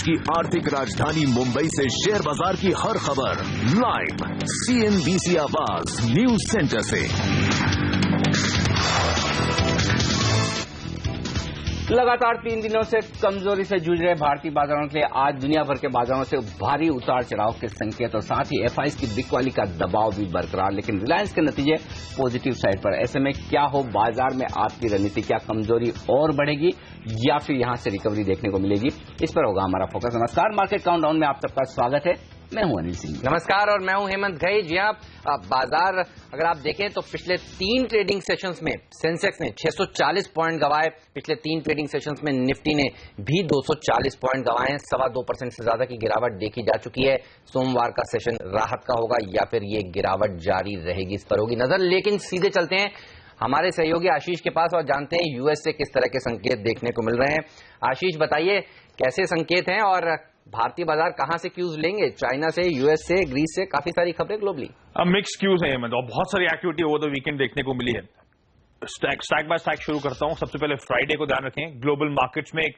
की आर्थिक राजधानी मुंबई से शेयर बाजार की हर खबर लाइव CNBC आवाज न्यूज सेंटर से। लगातार 3 दिनों से कमजोरी से जूझ रहे भारतीय बाजारों के लिए आज दुनिया भर के बाजारों से भारी उतार चढ़ाव के संकेत और साथ ही FIs की बिग वाली का दबाव भी बरकरार, लेकिन रिलायंस के नतीजे पॉजिटिव साइड पर। ऐसे में क्या हो बाजार में आपकी रणनीति, क्या कमजोरी और बढ़ेगी या फिर यहां से रिकवरी देखने को मिलेगी, इस पर होगा हमारा फोकस। नमस्कार, मार्केट काउंटडाउन में आप सबका स्वागत है। मैं हूं अनिल सिंह। नमस्कार और मैं हूं हेमंत घई। जी हाँ, बाजार अगर आप देखें तो पिछले 3 ट्रेडिंग सेशंस में सेंसेक्स ने 640 पॉइंट गंवाए। पिछले 3 ट्रेडिंग सेशंस में निफ्टी ने भी 240 पॉइंट गंवाए हैं। 2.25% से ज्यादा की गिरावट देखी जा चुकी है। सोमवार का सेशन राहत का होगा या फिर ये गिरावट जारी रहेगी, इस पर होगी नजर। लेकिन सीधे चलते हैं हमारे सहयोगी आशीष के पास और जानते हैं यूएस से किस तरह के संकेत देखने को मिल रहे हैं। आशीष, बताइए कैसे संकेत हैं और भारतीय बाजार कहां से क्यूज लेंगे? चाइना से, यूएस से, ग्रीस से, काफी सारी खबरें ग्लोबली। मिक्स क्यूज है और बहुत सारी एक्टिविटी ओवर द वीकेंड देखने को मिली है। स्टैक बाय स्टैक शुरू करता हूं। सबसे पहले फ्राइडे को ध्यान रखें, ग्लोबल मार्केट्स में एक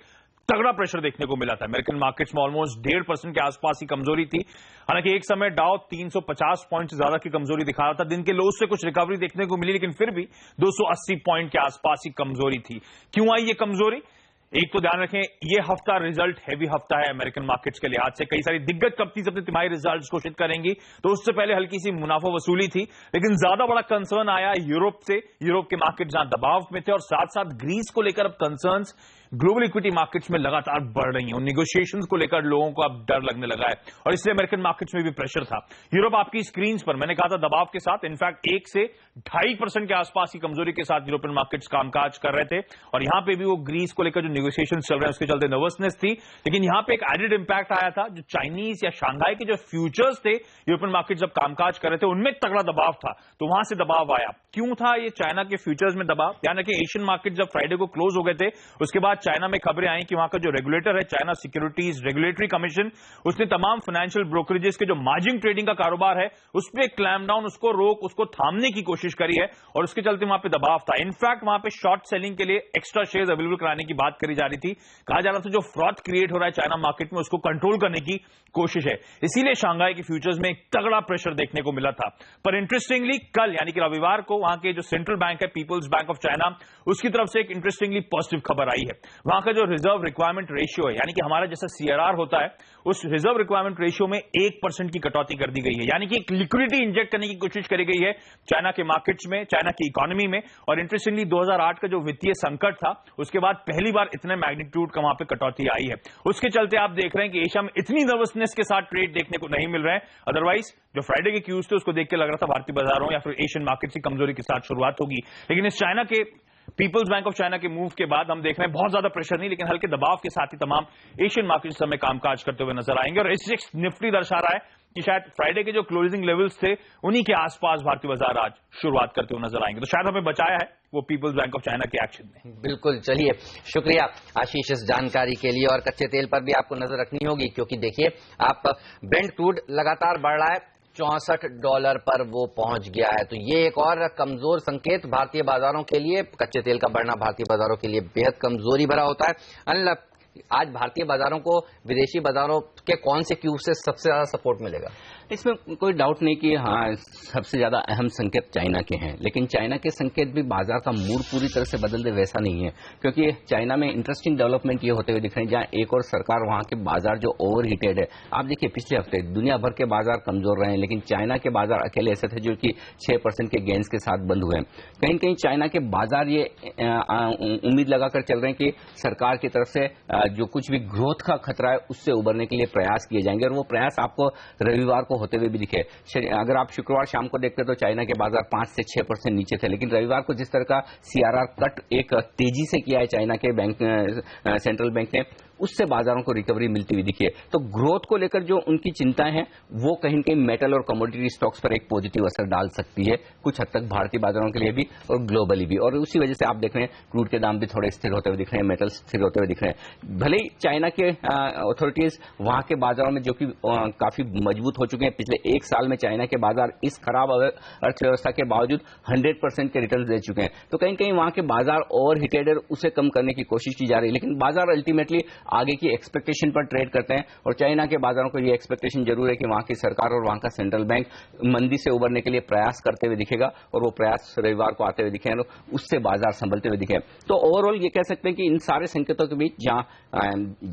तगड़ा प्रेशर देखने को मिला था। अमेरिकन मार्केट्स में ऑलमोस्ट 1.5% के आसपास की कमजोरी थी। हालांकि एक समय डाउ 350 पॉइंट से ज्यादा की कमजोरी दिखा रहा था। दिन के लोज से कुछ रिकवरी देखने को मिली, लेकिन फिर भी 280 पॉइंट के आसपास की कमजोरी थी। क्यों आई ये कमजोरी? एक तो ध्यान रखें, ये हफ्ता रिजल्ट हैवी हफ्ता है अमेरिकन मार्केट्स के लिहाज से। कई सारी दिग्गज कंपनीज अपने तिमाही रिजल्ट्स घोषित करेंगी, तो उससे पहले हल्की सी मुनाफा वसूली थी। लेकिन ज्यादा बड़ा कंसर्न आया यूरोप से। यूरोप के मार्केट जहां दबाव में थे और साथ साथ ग्रीस को लेकर अब कंसर्न्स ग्लोबल इक्विटी मार्केट्स में लगातार बढ़ रही हैं और नेगोशिएशंस को लेकर लोगों को अब डर लगने लगा है और इसलिए अमेरिकन मार्केट्स में भी प्रेशर था। यूरोप आपकी स्क्रीन पर मैंने कहा था दबाव के साथ, इनफैक्ट 1 से 2.5% के आसपास की कमजोरी के साथ यूरोपियन मार्केट्स कामकाज कर रहे थे और यहां पे भी वो ग्रीस को लेकर जो नेगोशिएशंस चल रहे हैं उसके चलते नर्वसनेस थी। लेकिन यहां पे एक एडेड इंपैक्ट आया था, जो चाइनीज या शांघाई के जो फ्यूचर्स थे यूरोपियन मार्केट जब कामकाज कर रहे थे उनमें तगड़ा दबाव था, तो वहां से दबाव आया। क्यों था ये चाइना के फ्यूचर्स में दबाव? ध्यान रखें, एशियन मार्केट जब फ्राइडे को क्लोज हो गए थे उसके बाद चाइना में खबरें आई कि वहां का जो रेगुलेटर है, चाइना सिक्योरिटीज रेगुलेटरी कमीशन, उसने तमाम फाइनेंशियल ब्रोकरेजेस के जो मार्जिन ट्रेडिंग का कारोबार है उस पर क्लैम डाउन, उसको रोक, उसको थामने की कोशिश करी है और उसके चलते वहां पे दबाव था। इनफैक्ट वहां पे शॉर्ट सेलिंग के लिए एक्स्ट्रा शेयर्स अवेलेबल कराने की बात करी जा रही थी। कहा जा रहा था जो फ्रॉड क्रिएट हो रहा है चाइना मार्केट में उसको कंट्रोल करने की कोशिश है। इसीलिए शंघाई की फ्यूचर्स में एक तगड़ा प्रेशर देखने को मिला था। पर इंटरेस्टिंगली कल यानी कि रविवार को वहां के जो सेंट्रल बैंक है, पीपल्स बैंक ऑफ चाइना, उसकी तरफ से एक इंटरेस्टिंगली पॉजिटिव खबर आई है। वहां का जो रिजर्व रिक्वायरमेंट रेशियो है, यानी कि हमारा जैसा CRR होता है, उस रिजर्व रिक्वायरमेंट रेशियो में 1% की कटौती कर दी गई है। यानी कि एक लिक्विडिटी इंजेक्ट करने की कोशिश करी गई है चाइना के मार्केट्स में, चाइना की इकोनॉमी में। और इंटरेस्टिंगली 2008 का जो वित्तीय संकट था उसके बाद पहली बार इतने मैग्नीट्यूड का वहां पे कटौती आई है। उसके चलते आप देख रहे हैं कि एशिया में इतनी नर्वसनेस के साथ ट्रेड देखने को नहीं मिल रहे हैं। अदरवाइज जो फ्राइडे के क्यूज थे उसको देख के लग रहा था भारतीय बाजारों या फिर एशियन मार्केट की कमजोरी के साथ शुरुआत होगी। लेकिन इस चाइना के पीपल्स बैंक ऑफ चाइना के मूव के बाद हम देख रहे हैं बहुत ज्यादा प्रेशर नहीं, लेकिन हल्के दबाव के साथ ही तमाम एशियन मार्केट समय कामकाज करते हुए नजर आएंगे। और एसजेएक्स निफ्टी दर्शा रहा है कि शायद फ्राइडे के जो क्लोजिंग लेवल्स थे उन्हीं के आसपास भारतीय बाजार आज शुरुआत करते हुए नजर आएंगे। तो शायद हमें बचाया है वो पीपल्स बैंक ऑफ चाइना के एक्शन ने। बिल्कुल, चलिए शुक्रिया आशीष इस जानकारी के लिए। और कच्चे तेल पर भी आपको नजर रखनी होगी क्योंकि देखिए आप ब्रेंट क्रूड लगातार बढ़ रहा है, $64 पर वो पहुंच गया है। तो ये एक और कमजोर संकेत भारतीय बाजारों के लिए। कच्चे तेल का बढ़ना भारतीय बाजारों के लिए बेहद कमजोरी भरा होता है। अनिल, आज भारतीय बाजारों को विदेशी बाजारों के कौन से क्यूब से सबसे ज्यादा सपोर्ट मिलेगा? इसमें कोई डाउट नहीं कि हाँ सबसे ज्यादा अहम संकेत चाइना के हैं, लेकिन चाइना के संकेत भी बाजार का मूड पूरी तरह से बदल दे वैसा नहीं है। क्योंकि चाइना में इंटरेस्टिंग डेवलपमेंट ये होते हुए दिख रहे हैं, जहां एक और सरकार वहां के बाजार जो ओवर हीटेड है। आप देखिए पिछले हफ्ते दुनिया भर के बाजार कमजोर रहे हैं, लेकिन चाइना के बाजार अकेले ऐसे थे जो कि 6% के गेंस के साथ बंद हुए हैं। कहीं कहीं चाइना के बाजार ये उम्मीद लगाकर चल रहे हैं कि सरकार की तरफ से जो कुछ भी ग्रोथ का खतरा है उससे उबरने के लिए प्रयास किए जाएंगे और वो प्रयास आपको रविवार को होते हुए भी दिखे। अगर आप शुक्रवार शाम को देखते तो चाइना के बाजार 5 से 6% नीचे थे, लेकिन रविवार को जिस तरह का CRR कट एक तेजी से किया है चाइना के बैंक सेंट्रल बैंक ने, उससे बाजारों को रिकवरी मिलती हुई दिखी है। तो ग्रोथ को लेकर जो उनकी चिंताएं हैं वो कहीं न कहीं मेटल और कमोडिटी स्टॉक्स पर एक पॉजिटिव असर डाल सकती है, कुछ हद तक भारतीय बाजारों के लिए भी और ग्लोबली भी। और उसी वजह से आप देख रहे हैं क्रूड के दाम भी थोड़े स्थिर होते हुए दिख रहे हैं, मेटल स्थिर होते हुए दिख रहे हैं। भले ही चाइना के अथॉरिटीज वहां के बाजारों में जो कि काफी मजबूत हो चुके हैं, पिछले एक साल में चाइना के बाजार इस खराब अर्थव्यवस्था के बावजूद 100% के रिटर्न दे चुके हैं। तो कहीं कहीं वहां के बाजार ओवर हीटेड है, उसे कम करने की कोशिश की जा रही है, लेकिन बाजार अल्टीमेटली आगे की एक्सपेक्टेशन पर ट्रेड करते हैं और चाइना के बाजारों को ये एक्सपेक्टेशन जरूर है कि वहां की सरकार और वहां का सेंट्रल बैंक मंदी से उबरने के लिए प्रयास करते हुए दिखेगा और वो प्रयास रविवार को आते हुए दिखे, उससे बाजार संभलते हुए दिखे। तो ओवरऑल ये कह सकते हैं कि इन सारे संकेतों के बीच जहां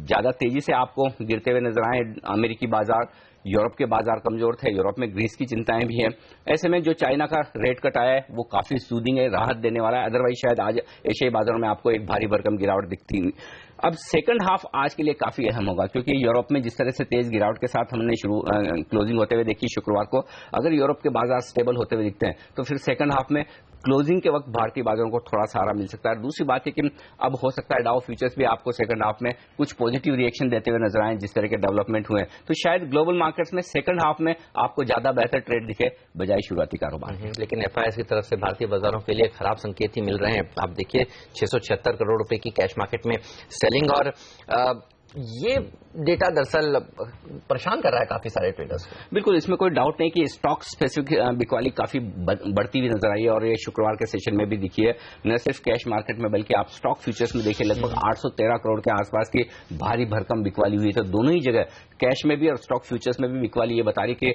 ज्यादा तेजी से आपको गिरते हुए नजर आए अमेरिकी बाजार, यूरोप के बाजार कमजोर थे, यूरोप में ग्रीस की चिंताएं भी हैं। ऐसे में जो चाइना का रेट कट आया है वो काफी सूदिंग है, राहत देने वाला है। अदरवाइज शायद आज एशियाई बाजारों में आपको एक भारी भरकम गिरावट दिखती। अब सेकंड हाफ आज के लिए काफी अहम होगा क्योंकि यूरोप में जिस तरह से तेज गिरावट के साथ हमने क्लोजिंग होते हुए देखी शुक्रवार को, अगर यूरोप के बाजार स्टेबल होते हुए दिखते हैं तो फिर सेकंड हाफ में क्लोजिंग के वक्त भारतीय बाजारों को थोड़ा सहारा मिल सकता है। दूसरी बात है कि अब हो सकता है डाउ फ्यूचर्स भी आपको सेकंड हाफ में कुछ पॉजिटिव रिएक्शन देते हुए नजर आए जिस तरह के डेवलपमेंट हुए, तो शायद ग्लोबल मार्केट्स में सेकंड हाफ में आपको ज्यादा बेहतर ट्रेड दिखे बजाय शुरुआती कारोबार। लेकिन एफआईएस की तरफ से भारतीय बाजारों के लिए खराब संकेत ही मिल रहे हैं। आप देखिए 676 करोड़ रुपए की कैश मार्केट में सेलिंग, और ये डेटा दरअसल परेशान कर रहा है काफी सारे ट्रेडर्स को। बिल्कुल, इसमें कोई डाउट नहीं कि स्टॉक स्पेसिफिक बिकवाली काफी बढ़ती हुई नजर आई है और ये शुक्रवार के सेशन में भी दिखी है। न सिर्फ कैश मार्केट में बल्कि आप स्टॉक फ्यूचर्स में देखिए लगभग 813 करोड़ के आसपास की भारी भरकम बिकवाली हुई। तो दोनों ही जगह कैश में भी और स्टॉक फ्यूचर्स में भी बिकवाली ये बता रही कि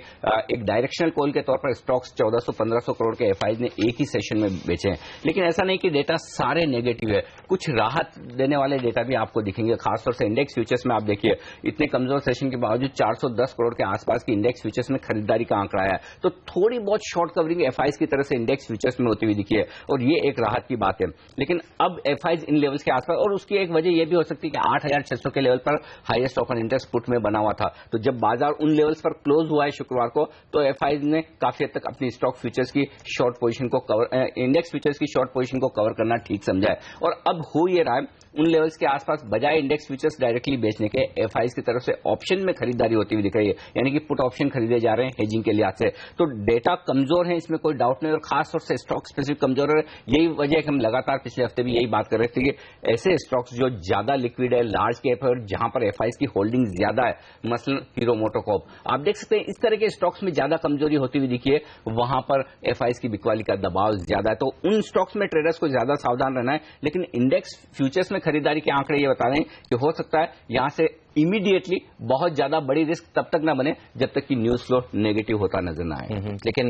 एक डायरेक्शनल कॉल के तौर पर स्टॉक्स 1400-1500 करोड़ के एफआईज ने एक ही सेशन में बेचे हैं। लेकिन ऐसा नहीं कि डेटा सारे नेगेटिव है, कुछ राहत देने वाले डेटा भी आपको दिखेंगे। खासतौर से इंडेक्स फ्यूचर्स में आप देखिए इतने कमजोर सेशन के बावजूद 410 करोड़ के आसपास की इंडेक्स फ्यूचर्स में खरीदारी का आंकड़ा आया है। तो थोड़ी बहुत शॉर्ट कवरिंग एफआईज की तरफ से इंडेक्स फ्यूचर्स में होती हुई दिखी है और ये एक राहत की बात है। लेकिन अब एफआईज इन लेवल्स के आसपास, और उसकी एक वजह यह भी हो सकती है कि 8600 के लेवल पर हाईएस्ट ओपन इंटरेस्ट पुट में बना हुआ था। तो जब बाजार उन लेवल्स पर क्लोज हुआ है शुक्रवार को, तो एफआईज ने काफी हद तक अपनी स्टॉक फ्यूचर्स की शॉर्ट पोजीशन को कवर, इंडेक्स फ्यूचर्स की शॉर्ट पोजीशन को कवर करना ठीक समझा है। और अब हो ये रहा है उन लेवल्स के आसपास बजाय इंडेक्स फ्यूचर्स डायरेक्टली बेचने के एफआईज की तरफ से ऑप्शन में खरीदारी होती हुई दिख रही है, यानी कि पुट ऑप्शन खरीदे जा रहे हैं हेजिंग के लिहाज से। तो डेटा कमजोर है, इसमें कोई डाउट नहीं, और खासतौर से स्टॉक स्पेसिफिक कमजोर है। यही वजह है कि हम लगातार पिछले हफ्ते भी यही बात कर रहे थे कि ऐसे स्टॉक्स जो ज्यादा लिक्विड है, लार्ज कैप है और जहां पर एफआईज की होल्डिंग ज्यादा है, मसलन हीरो मोटोकॉर्प, आप देख सकते हैं इस तरह के स्टॉक्स में ज्यादा कमजोरी होती हुई दिखी है, वहां पर एफआईज की बिकवाली का दबाव ज्यादा है। तो उन स्टॉक्स में ट्रेडर्स को ज्यादा सावधान रहना है। लेकिन इंडेक्स फ्यूचर्स में खरीदारी के आंकड़े ये बता रहे हैं कि हो सकता है यहां से इमीडिएटली बहुत ज्यादा बड़ी रिस्क तब तक ना बने जब तक कि न्यूज फ्लो नेगेटिव होता नजर ना आए। लेकिन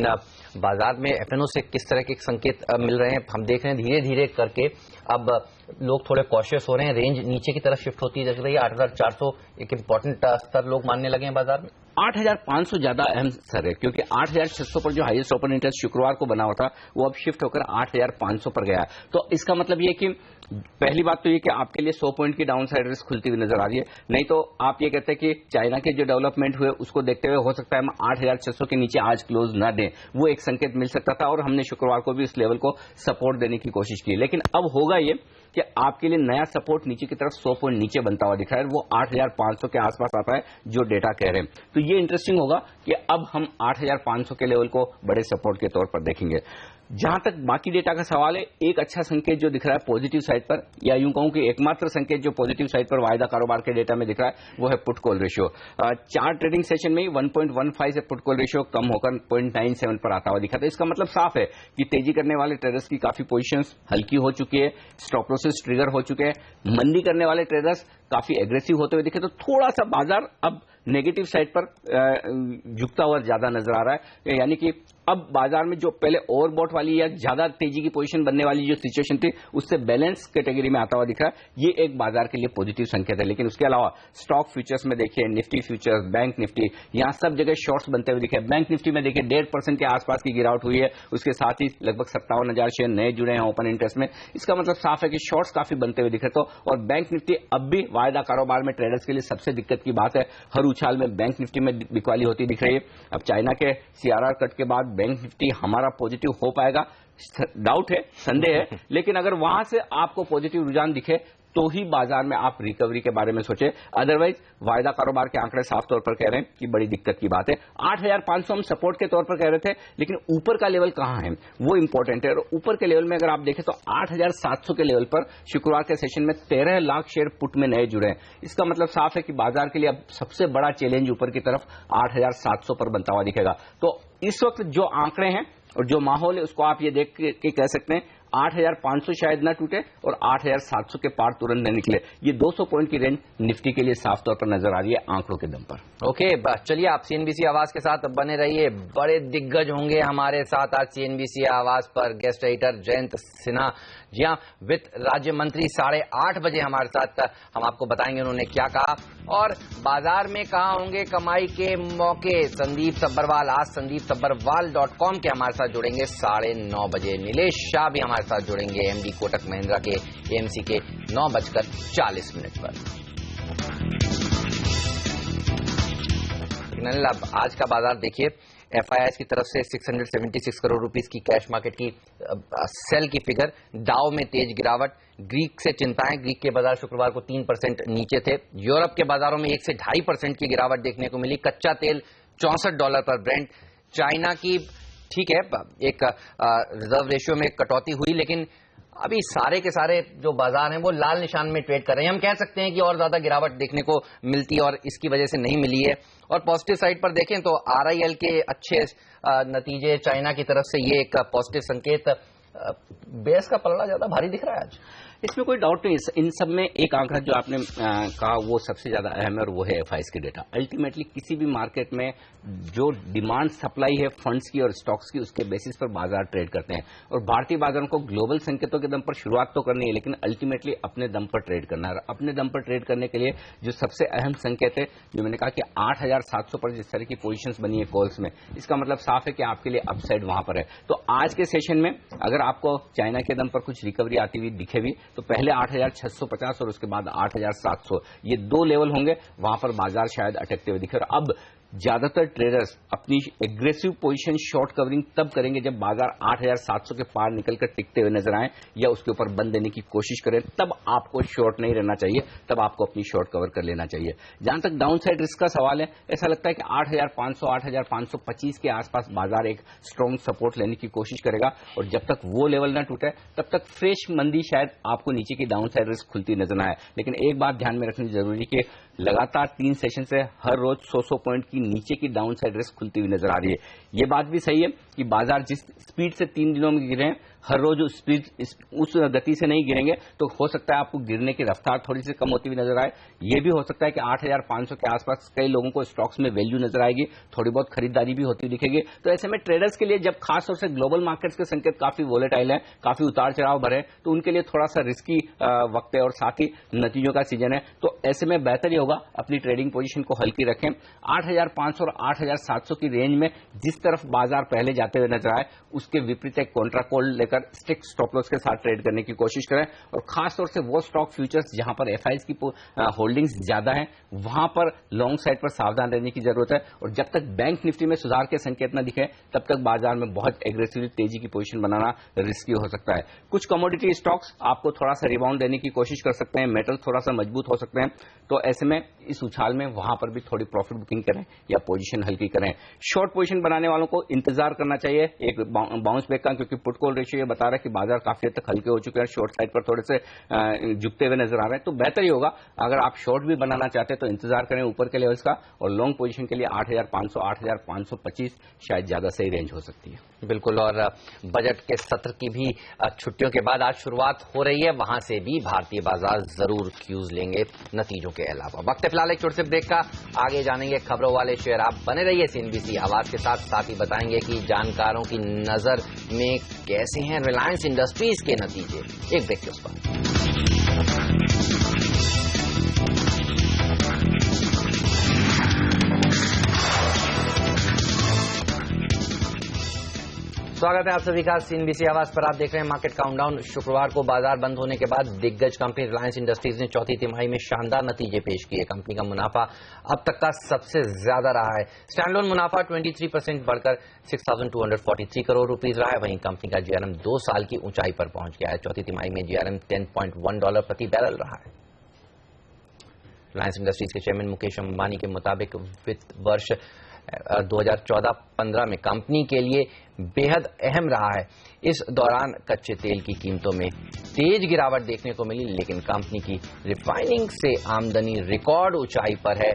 बाजार में एफएनओ से किस तरह के संकेत मिल रहे हैं हम देख रहे हैं, धीरे धीरे करके अब लोग थोड़े कॉशियस हो रहे हैं, रेंज नीचे की तरफ शिफ्ट होती दिख रही है। 8400 एक इंपॉर्टेंट स्तर लोग मानने लगे हैं बाजार में। 8500 ज्यादा अहम स्तर है क्योंकि 8600 पर जो हाईएस्ट ओपन इंटरेस्ट शुक्रवार को बना हुआ था वो अब शिफ्ट होकर 8500 पर गया। तो इसका मतलब ये कि पहली बात तो ये कि आपके लिए 100 पॉइंट की डाउन साइड रिस्क खुलती हुई नजर आ रही है। नहीं तो आप ये कहते हैं कि चाइना के जो डेवलपमेंट हुए उसको देखते हुए हो सकता है हम 8600 के नीचे आज क्लोज ना दें, वो एक संकेत मिल सकता था और हमने शुक्रवार को भी उस लेवल को सपोर्ट देने की कोशिश की। लेकिन अब होगा ये कि आपके लिए नया सपोर्ट नीचे की तरफ 100 पॉइंट नीचे बनता हुआ दिख रहा है, वो 8500 के आसपास आता है जो डेटा कह रहे हैं। तो ये इंटरेस्टिंग होगा कि अब हम 8500 के लेवल को बड़े सपोर्ट के तौर पर देखेंगे। जहां तक बाकी डेटा का सवाल है, एक अच्छा संकेत जो दिख रहा है पॉजिटिव साइड पर, या यूं कहूं कि एकमात्र संकेत जो पॉजिटिव साइड पर वायदा कारोबार के डेटा में दिख रहा है वो है put call ratio. 4 trading session में ही 1.15 से पुट कॉल रेशियो कम होकर 0.97 पर आता हुआ दिखा था। इसका मतलब साफ है कि तेजी करने वाले ट्रेडर्स की काफी पोजीशंस हल्की हो चुकी है, स्टॉप लॉसेस ट्रिगर हो चुके हैं, मंदी करने वाले ट्रेडर्स काफी एग्रेसिव होते हुए दिखे। तो थोड़ा सा बाजार अब नेगेटिव साइड पर झुकता हुआ ज्यादा नजर आ रहा है, यानी कि अब बाजार में जो पहले ओवरबॉट वाली या ज्यादा तेजी की पोजीशन बनने वाली जो सिचुएशन थी उससे बैलेंस कैटेगरी में आता हुआ दिख रहा है। ये एक बाजार के लिए पॉजिटिव संकेत है। लेकिन उसके अलावा स्टॉक फ्यूचर्स में देखिए, निफ्टी फ्यूचर्स, बैंक निफ्टी, यहां सब जगह शॉर्ट्स बनते हुए दिखे। बैंक निफ्टी में देखिए 1.5% के आसपास की गिरावट हुई है, उसके साथ ही लगभग 57,000 शेयर नए जुड़े हैं ओपन इंटरेस्ट में। इसका मतलब साफ है कि शॉर्ट्स काफी बनते हुए दिखे। तो और बैंक निफ्टी अब भी वायदा कारोबार में ट्रेडर्स के लिए सबसे दिक्कत की बात है। हर उछाल में बैंक निफ्टी में बिकवाली होती दिख रही है। अब चाइना के सीआरआर कट के बाद बैंक निफ्टी हमारा पॉजिटिव हो पाएगा, डाउट है, संदेह है। लेकिन अगर वहां से आपको पॉजिटिव रुझान दिखे तो ही बाजार में आप रिकवरी के बारे में सोचे, अदरवाइज वायदा कारोबार के आंकड़े साफ तौर पर कह रहे हैं कि बड़ी दिक्कत की बात है। 8500 हम सपोर्ट के तौर पर कह रहे थे, लेकिन ऊपर का लेवल कहां है वो इंपॉर्टेंट है। और ऊपर के लेवल में अगर आप देखें तो 8700 के लेवल पर शुक्रवार के सेशन में 13 लाख शेयर पुट में नए जुड़े हैं। इसका मतलब साफ है कि बाजार के लिए अब सबसे बड़ा चैलेंज ऊपर की तरफ 8700 पर बनता हुआ दिखेगा। तो इस वक्त जो आंकड़े हैं और जो माहौल है उसको आप ये देख के कह सकते हैं 8,500 शायद ना टूटे और 8,700 के पार तुरंत न निकले। ये 200 पॉइंट की रेंज निफ्टी के लिए साफ तौर पर नजर आ रही है आंकड़ों के दम पर। ओके, चलिए आप सीएनबीसी आवाज के साथ बने रहिए। बड़े दिग्गज होंगे हमारे साथ आज सीएनबीसी आवाज पर, गेस्ट एडिटर जयंत सिन्हा। जी हाँ, वित्त राज्य मंत्री 8:30 बजे हमारे साथ, हम आपको बताएंगे उन्होंने क्या कहा और बाजार में कहाँ होंगे कमाई के मौके। संदीप सब्बरवाल आज sandeepsabbarwal.com के हमारे साथ जुड़ेंगे 9:30 बजे। नीलेश शाह भी हमारे साथ जुड़ेंगे एमडी कोटक महिंद्रा के एएमसी के 9:40 पर। अनिल, अब आज का बाजार देखिए, एफआईआई की तरफ से 676 करोड़ रुपीस की कैश मार्केट की सेल की फिगर, डाउ में तेज गिरावट, ग्रीक से चिंताएं, ग्रीक के बाजार शुक्रवार को 3% नीचे थे। यूरोप के बाजारों में 1 से 2.5% की गिरावट देखने को मिली। कच्चा तेल $64 पर ब्रेंट। चाइना की ठीक है, एक रिजर्व रेशियो में कटौती हुई, लेकिन अभी सारे के सारे जो बाजार हैं वो लाल निशान में ट्रेड कर रहे हैं। हम कह सकते हैं कि और ज्यादा गिरावट देखने को मिलती और इसकी वजह से नहीं मिली है। और पॉजिटिव साइड पर देखें तो आरआईएल के अच्छे नतीजे चाइना की तरफ से, ये एक पॉजिटिव संकेत। बेस का पलड़ा ज्यादा भारी दिख रहा है आज। इसमें कोई डाउट नहीं। इन सब में एक आंकड़ा जो आपने कहा वो सबसे ज्यादा अहम है और वो है एफआईआई की डेटा। अल्टीमेटली किसी भी मार्केट में जो डिमांड सप्लाई है फंड्स की और स्टॉक्स की, उसके बेसिस पर बाजार ट्रेड करते हैं। और भारतीय बाजारों को ग्लोबल संकेतों के दम पर शुरुआत तो करनी है, लेकिन अल्टीमेटली अपने दम पर ट्रेड करना है। अपने दम पर ट्रेड करने के लिए जो सबसे अहम संकेत है, जो मैंने कहा कि 8,700 पर जिस तरह की पोजीशंस बनी है कॉल्स में, इसका मतलब साफ है कि आपके लिए अपसाइड वहां पर है। तो आज के सेशन में अगर आपको चाइना के दम पर कुछ रिकवरी आती हुई दिखे भी, तो पहले 8,650 और उसके बाद 8,700, ये 2 लेवल होंगे, वहां पर बाजार शायद अटकते हुए दिखे। और अब ज्यादातर ट्रेडर्स अपनी एग्रेसिव पोजीशन शॉर्ट कवरिंग तब करेंगे जब बाजार 8,700 के पार निकलकर टिकते हुए नजर आए या उसके ऊपर बंद देने की कोशिश करें, तब आपको शॉर्ट नहीं रहना चाहिए, तब आपको अपनी शॉर्ट कवर कर लेना चाहिए। जहां तक डाउन साइड रिस्क का सवाल है, ऐसा लगता है कि 8,500 8,525 के आसपास बाजार एक स्ट्रॉन्ग सपोर्ट लेने की कोशिश करेगा और जब तक वो लेवल न टूटे तब तक फ्रेश मंदी शायद आपको नीचे की डाउन साइड रिस्क खुलती नजर न आए। लेकिन एक बात ध्यान में रखनी जरूरी कि लगातार 3 सेशन से हर रोज 100 पॉइंट की नीचे की डाउन साइड रिस्क खुलती हुई नजर आ रही है। ये बात भी सही है कि बाजार जिस स्पीड से 3 दिनों में गिरे हैं, हर रोज उस गति से नहीं गिरेंगे, तो हो सकता है आपको गिरने की रफ्तार थोड़ी सी कम होती हुई नजर आए। ये भी हो सकता है कि 8,500 के आसपास कई लोगों को स्टॉक्स में वैल्यू नजर आएगी, थोड़ी बहुत खरीदारी भी होती हुई दिखेगी। तो ऐसे में ट्रेडर्स के लिए, जब खासतौर से ग्लोबल मार्केट्स के संकेत काफी वोलेटाइल है, काफी उतार चढ़ाव भरे, तो उनके लिए थोड़ा सा रिस्की वक्त है और साथ ही नतीजों का सीजन है। तो ऐसे में बेहतर ही होगा अपनी ट्रेडिंग पोजीशन को हल्की रखें। 8,500 और 8,700 की रेंज में जिस तरफ बाजार पहले जाते हुए नजर आए, उसके विपरीत एक कॉन्ट्रा कॉल लेकर स्ट्रिक्ट स्टॉप लॉस के साथ ट्रेड करने की कोशिश करें। और खासतौर से वो स्टॉक फ्यूचर्स जहां पर एफआईआई की होल्डिंग्स ज्यादा हैं, वहां पर लॉन्ग साइड पर सावधान रहने की जरूरत है। और जब तक बैंक निफ्टी में सुधार के संकेत न दिखे, तब तक बाजार में बहुत एग्रेसिवली तेजी की पोजीशन बनाना रिस्की हो सकता है। कुछ कमोडिटी स्टॉक्स आपको थोड़ा सा रिबाउंड देने की कोशिश कर सकते हैं, मेटल थोड़ा सा मजबूत हो सकते हैं। तो ऐसे में इस उछाल में वहां पर भी थोड़ी प्रॉफिट बुकिंग करें या पोजीशन हल्की करें। शॉर्ट पोजीशन बनाने वालों को इंतजार करना चाहिए एक बाउंस बैक का, क्योंकि पुट कॉल रेशियो ये बता रहा है कि बाजार काफी हद तक हल्के हो चुके हैं, शॉर्ट साइड पर थोड़े से झुकते हुए नजर आ रहे हैं। तो बेहतर ही होगा अगर आप शॉर्ट भी बनाना चाहते हैं तो इंतजार करें ऊपर के लेवल्स का, और लॉन्ग पोजीशन के लिए 8,500 8,525 शायद ज्यादा सही रेंज हो सकती है। बिल्कुल, और बजट के सत्र की भी छुट्टियों के बाद आज शुरुआत हो रही है, वहां से भी भारतीय बाजार जरूर क्यूज लेंगे नतीजों के अलावा। वक्त फिलहाल एक छोटे से ब्रेक का, आगे जानेंगे खबरों वाले शेयर। आप बने रहिए सीएनबीसी आवाज के साथ ही बताएंगे कि जानकारों की नजर में कैसे हैं रिलायंस इंडस्ट्रीज के नतीजे। एक ब्रेक के उस पर स्वागत है आप सभी का सीएनबीसी आवाज पर। आप देख रहे हैं मार्केट काउंटडाउन। शुक्रवार को बाजार बंद होने के बाद दिग्गज कंपनी रिलायंस इंडस्ट्रीज ने चौथी तिमाही में शानदार नतीजे पेश किए। कंपनी का मुनाफा अब तक का सबसे ज्यादा रहा है। स्टैंडअलोन मुनाफा 23% बढ़कर 6,243 करोड़ रुपीज रहा है। वहीं कंपनी का जीआरएम 2 साल की ऊंचाई पर पहुंच गया है। चौथी तिमाही में जीआरएम $10.1 प्रति बैरल रहा है। रिलायंस इंडस्ट्रीज के चेयरमैन मुकेश अंबानी के मुताबिक वित्त वर्ष 2014-15 में कंपनी के लिए बेहद अहम रहा है। इस दौरान कच्चे तेल की कीमतों में तेज गिरावट देखने को मिली, लेकिन कंपनी की रिफाइनिंग से आमदनी रिकॉर्ड ऊंचाई पर है।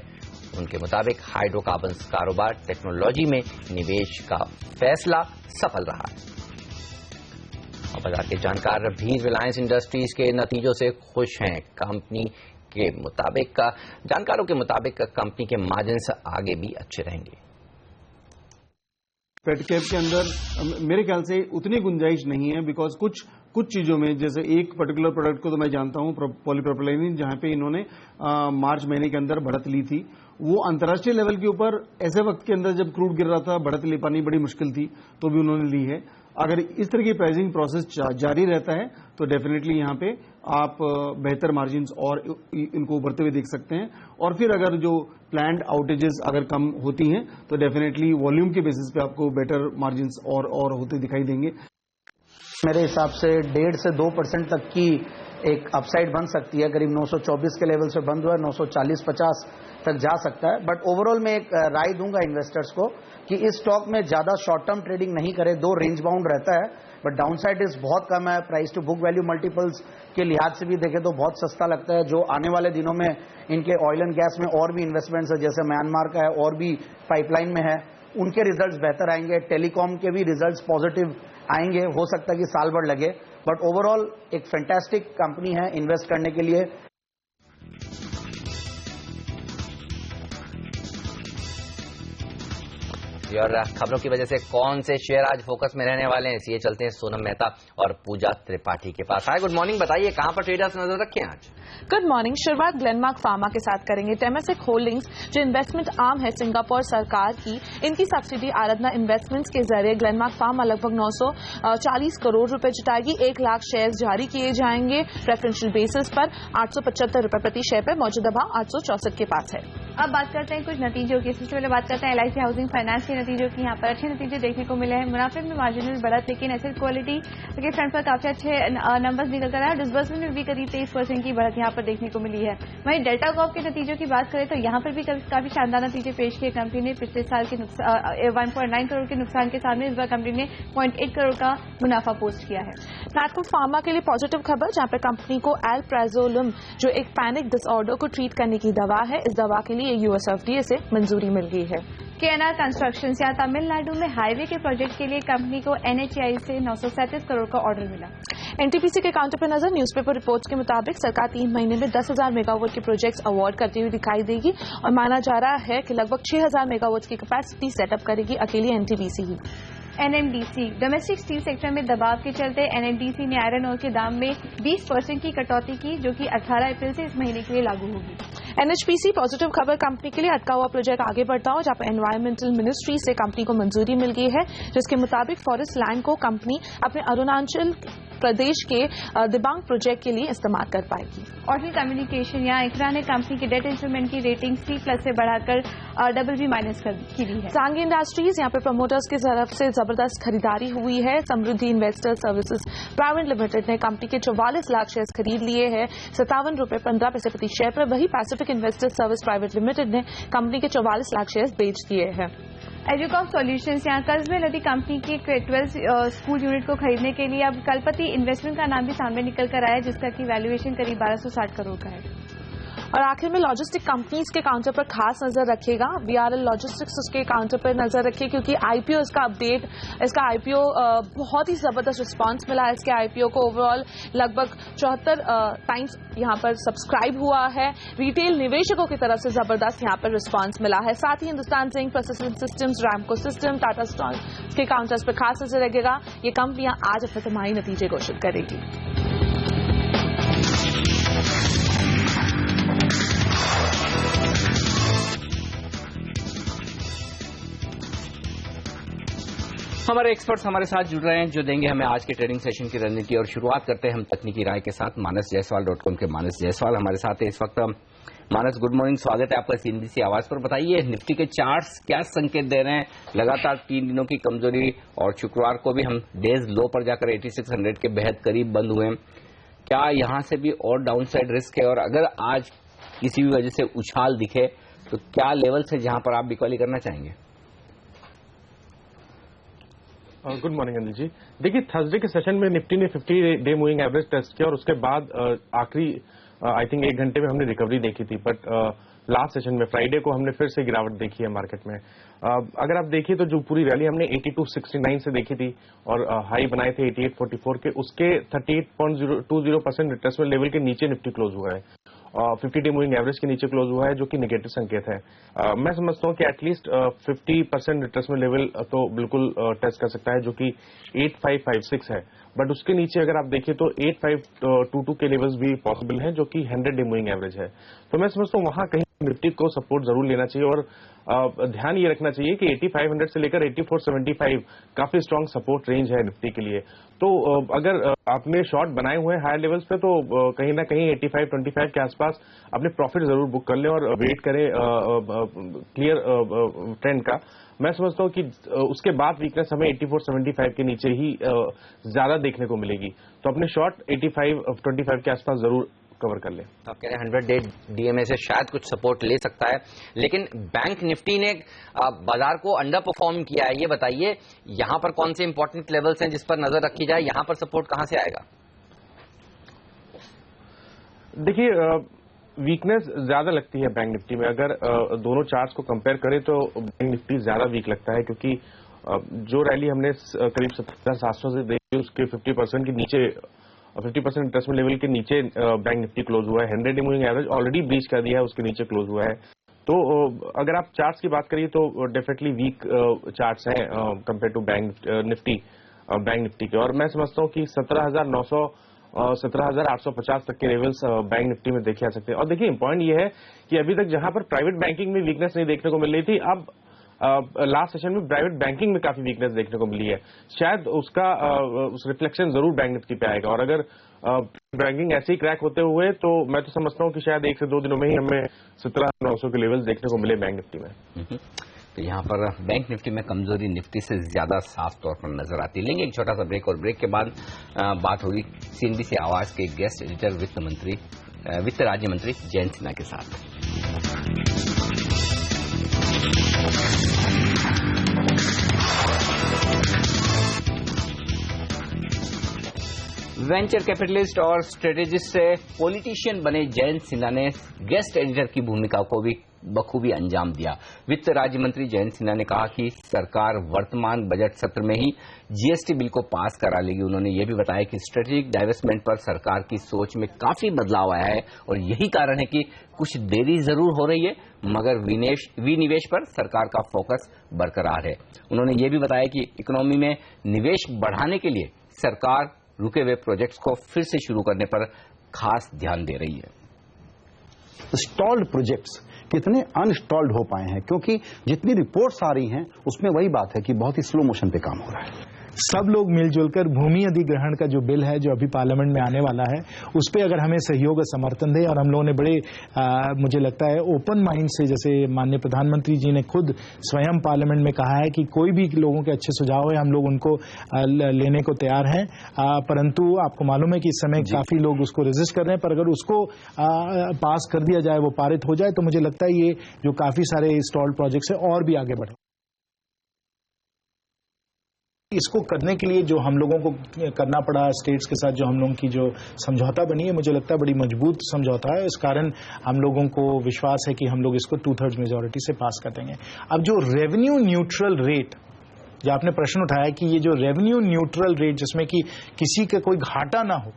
उनके मुताबिक हाइड्रोकार्बन्स कारोबार टेक्नोलॉजी में निवेश का फैसला सफल रहा है। और बाजार के जानकार भी रिलायंस इंडस्ट्रीज के नतीजों से खुश हैं। कंपनी के मुताबिक जानकारों के मुताबिक कंपनी के मार्जिन्स आगे भी अच्छे रहेंगे। पेटकैप के अंदर मेरे ख्याल से उतनी गुंजाइश नहीं है, बिकॉज कुछ चीजों में, जैसे एक पर्टिकुलर प्रोडक्ट को तो मैं जानता हूं, पॉलीप्रोपिलीन, जहां पे इन्होंने मार्च महीने के अंदर बढ़त ली थी, वो अंतर्राष्ट्रीय लेवल के ऊपर ऐसे वक्त के अंदर जब क्रूड गिर रहा था, बढ़त ले पानी बड़ी मुश्किल थी, तो भी उन्होंने ली है। अगर इस तरह की प्राइसिंग प्रोसेस जारी रहता है तो डेफिनेटली यहां पे आप बेहतर मार्जिन्स और इनको उभरते हुए देख सकते हैं। और फिर अगर जो प्लान्ड आउटेजेस अगर कम होती हैं तो डेफिनेटली वॉल्यूम के बेसिस पे आपको बेटर मार्जिन्स और होते दिखाई देंगे। मेरे हिसाब से 1.5 से 2% तक की एक अपसाइड बन सकती है। करीब 924 के लेवल से बंद हुआ है, 940-50 तक जा सकता है। बट ओवरऑल मैं एक राय दूंगा इन्वेस्टर्स को कि इस स्टॉक में ज्यादा शॉर्ट टर्म ट्रेडिंग नहीं करे। 2 रेंज बाउंड रहता है, बट डाउनसाइड इज बहुत कम है। Price to book value multiples के लिहाज से भी देखें तो बहुत सस्ता लगता है। जो आने वाले दिनों में इनके ऑयल एंड गैस में और भी इन्वेस्टमेंट्स है, जैसे म्यांमार का है और भी पाइपलाइन में है, उनके रिजल्ट्स बेहतर आएंगे। टेलीकॉम के भी रिजल्ट्स पॉजिटिव आएंगे। हो सकता है कि साल भर लगे, बट ओवरऑल एक फैंटास्टिक कंपनी है इन्वेस्ट करने के लिए। और खबरों की वजह से कौन से शेयर आज फोकस में रहने वाले हैं, इसलिए चलते हैं सोनम मेहता और पूजा त्रिपाठी के पास। हाय, गुड मॉर्निंग। बताइए कहां पर ट्रेडर्स नजर रखें आज? Good morning. शुरुआत ग्लेनमार्क फार्मा के साथ करेंगे। टेमासेक होल्डिंग्स जो इन्वेस्टमेंट आर्म है सिंगापुर सरकार की, इनकी सब्सिडी आराधना इन्वेस्टमेंट्स के जरिए ग्लेनमार्क फार्मा लगभग 940 करोड़ रुपए जुटाएगी। 1 लाख शेयर जारी किए जाएंगे प्रेफरेंशियल बेसिस पर। 875 रुपए प्रति शेयर पर मौजूदा भाव 864 के पास है। अब बात करते हैं कुछ नतीजों की। सबसे पहले बात करते हैं LIC हाउसिंग फाइनेंस के नतीजों की। यहाँ पर अच्छे नतीजे देखने को मिले हैं। मुनाफे में मार्जिनल बढ़त, लेकिन एसेट क्वालिटी के फ्रंट पर काफी अच्छे नंबर्स निकल कर आए। डिसबर्समेंट में भी करीब 23% की बढ़त यहाँ पर देखने को मिली है। वहीं डेल्टा कॉर्प के नतीजों की बात करें तो यहाँ पर भी काफी शानदार नतीजे पेश किए कंपनी ने। पिछले साल के 1.9 करोड़ के नुकसान के सामने इस बार कंपनी ने 0.8 करोड़ का मुनाफा पोस्ट किया है। मैटको फार्मा के लिए पॉजिटिव खबर, जहां पर कंपनी को एल्प्राजोलम जो एक पैनिक डिसऑर्डर को ट्रीट करने की दवा है, इस दवा के लिए US FDA से मंजूरी मिल गई है। KNR कंस्ट्रक्शन या तमिलनाडु में हाईवे के प्रोजेक्ट के लिए कंपनी को NHAI से 937 करोड़ का ऑर्डर मिला। NTPC के काउंटर पर नजर। न्यूज़पेपर रिपोर्ट्स के मुताबिक सरकार 3 महीने में 10,000 मेगावाट के प्रोजेक्ट्स अवार्ड करती हुई दिखाई देगी और माना जा रहा है कि लगभग 6,000 मेगावाट की कैपेसिटी सेटअप करेगी अकेली NTPC ही। NMDC डोमेस्टिक स्टील सेक्टर में दबाव के चलते NMDC ने आयरन ओर के दाम में 20% की कटौती की, जो कि 18 अप्रैल से इस महीने के लिए लागू होगी। NHPC पॉजिटिव खबर, कंपनी के लिए अटका हुआ प्रोजेक्ट आगे बढ़ता हो, जहां पर एनवायरमेंटल मिनिस्ट्री से कंपनी को मंजूरी मिल गई है, जिसके मुताबिक फॉरेस्ट लैंड को कंपनी अपने अरुणाचल प्रदेश के दिबांग प्रोजेक्ट के लिए इस्तेमाल कर पाएगी। ऑर्टल कम्युनिकेशन या इकरा ने कंपनी के डेट इंस्ट्रूमेंट की रेटिंग C+ से बढ़ाकर BB- की दी है। सांगी इंडस्ट्रीज, यहाँ पे प्रमोटर्स की तरफ से जबरदस्त खरीदारी हुई है। समृद्धि इन्वेस्टर सर्विसेज प्राइवेट लिमिटेड ने कंपनी के 44 लाख शेयर खरीद लिए हैं, 57 रुपए 15 पैसे प्रति शेयर पर। वही Pacific investor service private limited ने कंपनी के 44 लाख शेयर बेच दिए हैं। एजुकॉम सॉल्यूशंस यहाँ कर्ज में लदी कंपनी की 12 स्कूल यूनिट को खरीदने के लिए अब कलपति इन्वेस्टमेंट का नाम भी सामने निकल कर आया है, जिसका की वैल्यूएशन करीब 1260 करोड़ का है। और आखिर में लॉजिस्टिक कंपनीज के काउंटर पर खास नजर रखेगा। VRL लॉजिस्टिक्स उसके काउंटर पर नजर रखे, क्योंकि IPO इसका अपडेट, इसका IPO बहुत ही जबरदस्त रिस्पांस मिला है। इसके IPO को ओवरऑल लगभग 74 टाइम्स यहाँ पर सब्सक्राइब हुआ है। रिटेल निवेशकों की तरफ से जबरदस्त यहाँ पर रिस्पांस मिला है। साथ ही Hindustan zinc processing systems, Ramco system, Tata stone के काउंटर्स पर खास नजर रखेगा। ये कंपनियां आज अपने तिमाही नतीजे घोषित करेगी। हमारे एक्सपर्ट्स हमारे साथ जुड़ रहे हैं, जो देंगे हमें आज के ट्रेडिंग सेशन की रणनीति। और शुरुआत करते हैं हम तकनीकी राय के साथ। मानस जायसवाल.com के मानस जायसवाल हमारे साथ है इस वक्त। मानस, गुड मॉर्निंग, स्वागत है आपका CNBC आवाज पर। बताइए, निफ्टी के चार्ट्स क्या संकेत दे रहे हैं? लगातार 3 दिनों की कमजोरी और शुक्रवार को भी हम डेज लो पर जाकर 8600 के बेहद करीब बंद हुए। क्या यहां से भी और डाउनसाइड रिस्क है? और अगर आज किसी भी वजह से उछाल दिखे तो क्या लेवल से जहां पर आप बिकवाली करना चाहेंगे? Good morning Anil ji. देखिए, थर्सडे के सेशन में निफ्टी ने 50 डे मूविंग एवरेज टेस्ट किया और उसके बाद आखिरी आई थिंक 1 घंटे में हमने रिकवरी देखी थी। बट लास्ट सेशन में फ्राइडे को हमने फिर से गिरावट देखी है मार्केट में। अगर आप देखिए तो जो पूरी रैली हमने 82.69 से देखी थी और हाई बनाए थे 88.44 के, उसके 38.20% रिट्रेसमेंट लेवल के नीचे निफ्टी क्लोज हुआ है। 50 डे मूविंग एवरेज के नीचे क्लोज हुआ है, जो कि नेगेटिव संकेत है। मैं समझता हूं कि एटलीस्ट 50% रिट्रेसमेंट लेवल तो बिल्कुल टेस्ट कर सकता है, जो कि 8556 है। बट उसके नीचे अगर आप देखिए तो 8522 के लेवल्स भी पॉसिबल हैं, जो कि 100 डे मूविंग एवरेज है। तो मैं समझता हूं वहां कहीं निफ्टी को सपोर्ट जरूर लेना चाहिए और ध्यान ये रखना चाहिए कि 8500 से लेकर 8475 काफी स्ट्रांग सपोर्ट रेंज है निफ्टी के लिए। तो अगर आपने शॉर्ट बनाए हुए हैं हायर लेवल्स पे तो कहीं ना कहीं 8525 के आसपास अपने प्रॉफिट जरूर बुक कर लें और वेट करें क्लियर ट्रेंड का। मैं समझता हूं कि उसके बाद वीकनेस हमें 8475 के नीचे ही ज्यादा देखने को मिलेगी, तो अपने शॉर्ट 8525 के आसपास जरूर कवर कर ले। तो आप कह रहे हैं 100 डे डीएमए से शायद कुछ सपोर्ट ले सकता है, लेकिन बैंक निफ्टी ने बाजार को अंडर परफॉर्म किया है। ये बताइए यहां पर कौन से इंपॉर्टेंट लेवल्स हैं जिस पर नजर रखी जाए, यहां पर सपोर्ट कहां से आएगा? देखिए वीकनेस ज्यादा लगती है बैंक निफ्टी में। अगर दोनों चार्ट्स को कंपेयर करें तो बैंक निफ्टी ज्यादा वीक लगता है, क्योंकि जो रैली हमने करीब 17,700 से देखी उसके 50% के नीचे 50% रिट्रेसमेंट लेवल के नीचे बैंक निफ्टी क्लोज हुआ है। 100 day moving average already breach कर दिया है, उसके नीचे क्लोज हुआ है। तो अगर आप चार्ट्स की बात करिए तो डेफिनेटली वीक चार्ट्स हैं कंपेयर टू बैंक निफ्टी के। और मैं समझता हूं कि 17,900 17,850 तक के लेवल्स बैंक निफ्टी में देखे जा सकते हैं। और देखिए पॉइंट ये है कि अभी तक जहां पर प्राइवेट बैंकिंग में वीकनेस नहीं देखने को मिल रही थी, अब लास्ट सेशन में प्राइवेट बैंकिंग में काफी वीकनेस देखने को मिली है। शायद उसका उस रिफ्लेक्शन जरूर बैंक निफ्टी पे आएगा। और अगर बैंकिंग ऐसे ही क्रैक होते हुए तो मैं तो समझता हूं कि शायद 1 से 2 दिनों में ही हमें 17,900 के लेवल्स देखने को मिले बैंक निफ्टी में। तो यहाँ पर बैंक निफ्टी में कमजोरी निफ्टी से ज्यादा साफ तौर पर नजर आती है। लेंगे एक छोटा सा ब्रेक और ब्रेक के बाद बात होगी सीएनबीसी आवाज के गेस्ट एडिटर वित्त राज्य मंत्री जयंत सिन्हा के साथ। वेंचर कैपिटलिस्ट और स्ट्रेटेजिस्ट से पॉलिटिशियन बने जयंत सिन्हा ने गेस्ट एडिटर की भूमिका को भी बखूबी अंजाम दिया। वित्त राज्य मंत्री जयंत सिन्हा ने कहा कि सरकार वर्तमान बजट सत्र में ही जीएसटी बिल को पास करा लेगी। उन्होंने ये भी बताया कि स्ट्रेटेजिक डाइवेस्टमेंट पर सरकार की सोच में काफी बदलाव आया है और यही कारण है कि कुछ देरी जरूर हो रही है, मगर विनिवेश पर सरकार का फोकस बरकरार है। उन्होंने ये भी बताया कि इकोनॉमी में निवेश बढ़ाने के लिए सरकार रुके हुए प्रोजेक्ट्स को फिर से शुरू करने पर खास ध्यान दे रही है। स्टॉल्ड प्रोजेक्ट्स कितने अनस्टॉल्ड हो पाए हैं, क्योंकि जितनी रिपोर्ट्स आ रही हैं उसमें वही बात है कि बहुत ही स्लो मोशन पे काम हो रहा है। सब लोग मिलजुल कर भूमि अधिग्रहण का जो बिल है जो अभी पार्लियामेंट में आने वाला है उस पर अगर हमें सहयोग और समर्थन दे, और हम लोगों ने बड़े मुझे लगता है ओपन माइंड से, जैसे माननीय प्रधानमंत्री जी ने खुद स्वयं पार्लियामेंट में कहा है कि कोई भी लोगों के अच्छे सुझाव है हम लोग उनको लेने को तैयार हैं, परंतु आपको मालूम है कि इस समय काफी लोग उसको रेजिस्ट कर रहे हैं। पर अगर उसको पास कर दिया जाए, वो पारित हो जाए, तो मुझे लगता है ये जो काफी सारे स्टॉल्ड प्रोजेक्ट्स है और भी आगे बढ़े। इसको करने के लिए जो हम लोगों को करना पड़ा स्टेट्स के साथ, जो हम लोगों की जो समझौता बनी है, मुझे लगता है बड़ी मजबूत समझौता है। इस कारण हम लोगों को विश्वास है कि हम लोग इसको 2/3 मेजॉरिटी से पास कर देंगे। अब जो रेवेन्यू न्यूट्रल रेट, जो आपने प्रश्न उठाया कि ये जो रेवेन्यू न्यूट्रल रेट जिसमें कि किसी का कोई घाटा ना हो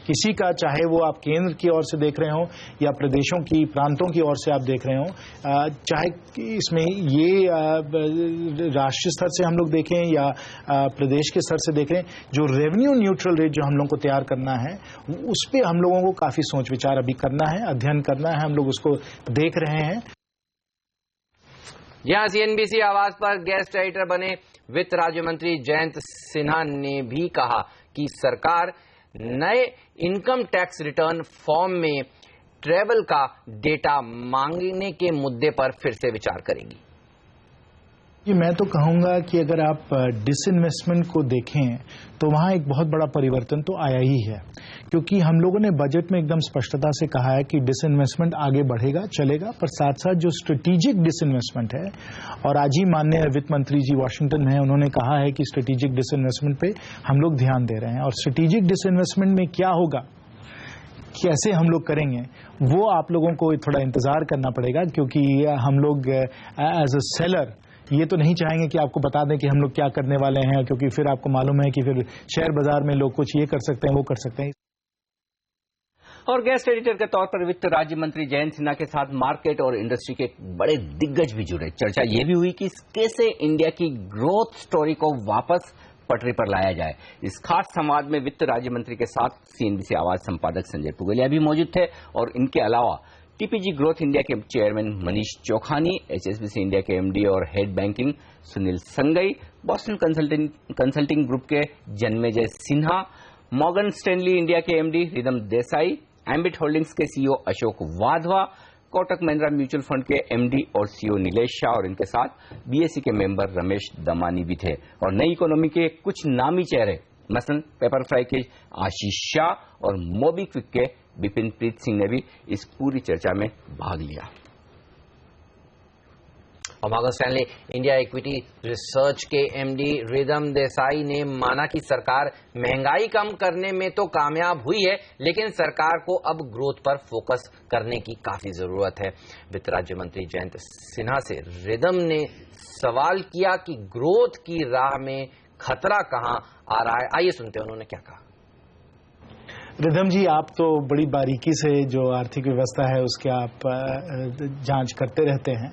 किसी का, चाहे वो आप केंद्र की ओर से देख रहे हो या प्रदेशों की प्रांतों की ओर से आप देख रहे हो, चाहे इसमें ये राष्ट्रीय स्तर से हम लोग देखें या प्रदेश के स्तर से देख रहे हैं, जो रेवेन्यू न्यूट्रल रेट जो हम लोग को तैयार करना है उस पर हम लोगों को काफी सोच विचार अभी करना है, अध्ययन करना है, हम लोग उसको देख रहे हैं। यहां सीएनबीसी आवाज पर गेस्ट एडिटर बने वित्त राज्य मंत्री जयंत सिन्हा ने भी कहा कि सरकार नए इनकम टैक्स रिटर्न फॉर्म में ट्रेवल का डेटा मांगने के मुद्दे पर फिर से विचार करेगी। जी, मैं तो कहूंगा कि अगर आप डिसइन्वेस्टमेंट को देखें तो वहां एक बहुत बड़ा परिवर्तन तो आया ही है, क्योंकि हम लोगों ने बजट में एकदम स्पष्टता से कहा है कि डिसइन्वेस्टमेंट आगे बढ़ेगा, चलेगा, पर साथ साथ जो स्ट्रेटेजिक डिसइन्वेस्टमेंट है, और आज ही माननीय वित्त मंत्री जी वाशिंगटन में है, उन्होंने कहा है कि स्ट्रेटेजिक डिसइन्वेस्टमेंट पे हम लोग ध्यान दे रहे हैं। और स्ट्रेटेजिक डिसइन्वेस्टमेंट में क्या होगा कैसे हम लोग करेंगे वो आप लोगों को थोड़ा इंतजार करना पड़ेगा, क्योंकि हम लोग एज अ सेलर ये तो नहीं चाहेंगे कि आपको बता दें कि हम लोग क्या करने वाले हैं, क्योंकि फिर आपको मालूम है कि फिर शेयर बाजार में लोग कुछ ये कर सकते हैं, वो कर सकते हैं। और गेस्ट एडिटर के तौर पर वित्त राज्य मंत्री जयंत सिन्हा के साथ मार्केट और इंडस्ट्री के बड़े दिग्गज भी जुड़े। चर्चा यह भी हुई कि कैसे इंडिया की ग्रोथ स्टोरी को वापस पटरी पर लाया जाए। इस खास संवाद में वित्त राज्य मंत्री के साथ सीएनबीसी आवाज संपादक संजय पुगलिया भी मौजूद थे और इनके अलावा टीपीजी ग्रोथ इंडिया के chairman Manish Chokhani, HSBC India के एमडी और head banking Sunil Sanghai, Boston consulting group के Janmejay Sinha, Morgan Stanley India के एमडी रिदम देसाई, एम्बिट होल्डिंग्स के CEO Ashok Wadhwa, Kotak Mahindra mutual fund के एमडी और सीईओ नीलेश शाह और इनके साथ बीएसई के मेंबर रमेश दमानी भी थे। और नई इकोनॉमी के कुछ नामी चेहरे मसलन पेपरफ्राई के आशीष शाह और मोबीक्विक के बिपिन प्रीत सिंह ने भी इस पूरी चर्चा में भाग लिया। और Morgan Stanley India equity research के एमडी रिदम देसाई ने माना कि सरकार महंगाई कम करने में तो कामयाब हुई है, लेकिन सरकार को अब ग्रोथ पर फोकस करने की काफी जरूरत है। वित्त राज्य मंत्री जयंत सिन्हा से रिदम ने सवाल किया कि ग्रोथ की राह में खतरा कहां आ रहा है। आइए सुनते हैं उन्होंने क्या कहा। रिदम जी, आप तो बड़ी बारीकी से जो आर्थिक व्यवस्था है उसके आप जांच करते रहते हैं।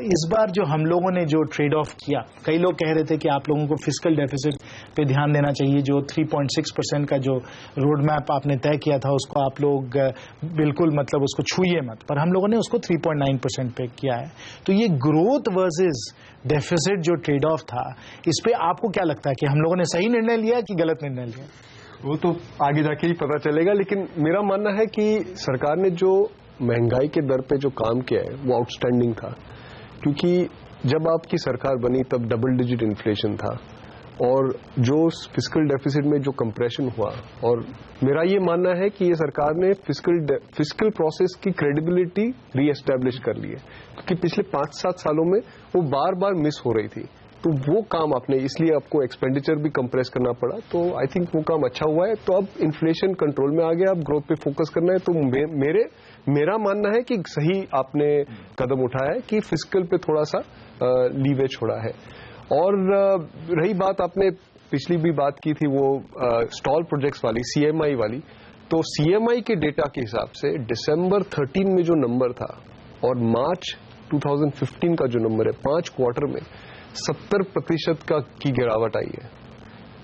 इस बार जो हम लोगों ने जो ट्रेड ऑफ किया, कई लोग कह रहे थे कि आप लोगों को फिस्कल डेफिसिट पे ध्यान देना चाहिए। जो 3.6% का जो रोड मैप आपने तय किया था उसको आप लोग बिल्कुल मतलब उसको छूइए मत, पर हम लोगों ने उसको 3.9% पे किया है। तो ये ग्रोथ वर्सेस डेफिसिट जो ट्रेड ऑफ था, इस पे आपको क्या लगता है कि हम लोगों ने सही निर्णय लिया कि गलत निर्णय लिया? वो तो आगे जाके ही पता चलेगा, लेकिन मेरा मानना है कि सरकार ने जो महंगाई के दर पे जो काम किया है वो आउटस्टैंडिंग था, क्योंकि जब आपकी सरकार बनी तब डबल डिजिट इन्फ्लेशन था और जो फिस्कल डेफिसिट में जो कंप्रेशन हुआ, और मेरा ये मानना है कि ये सरकार ने फिस्कल प्रोसेस की क्रेडिबिलिटी रीएस्टैब्लिश कर ली है, क्योंकि पिछले 5-7 सालों में वो बार बार मिस हो रही थी। तो वो काम आपने, इसलिए आपको एक्सपेंडिचर भी कंप्रेस करना पड़ा, तो आई थिंक वो काम अच्छा हुआ है। तो अब इन्फ्लेशन कंट्रोल में आ गया, अब ग्रोथ पे फोकस करना है। तो मेरा मानना है कि सही आपने कदम उठाया है कि फिस्कल पे थोड़ा सा लीवे छोड़ा है। और रही बात, आपने पिछली भी बात की थी वो स्टॉल प्रोजेक्ट्स वाली, सीएमआई वाली, तो सीएमआई के डेटा के हिसाब से दिसंबर 13 में जो नंबर था और मार्च 2015 का जो नंबर है, 5 क्वार्टर में 70% की गिरावट आई है।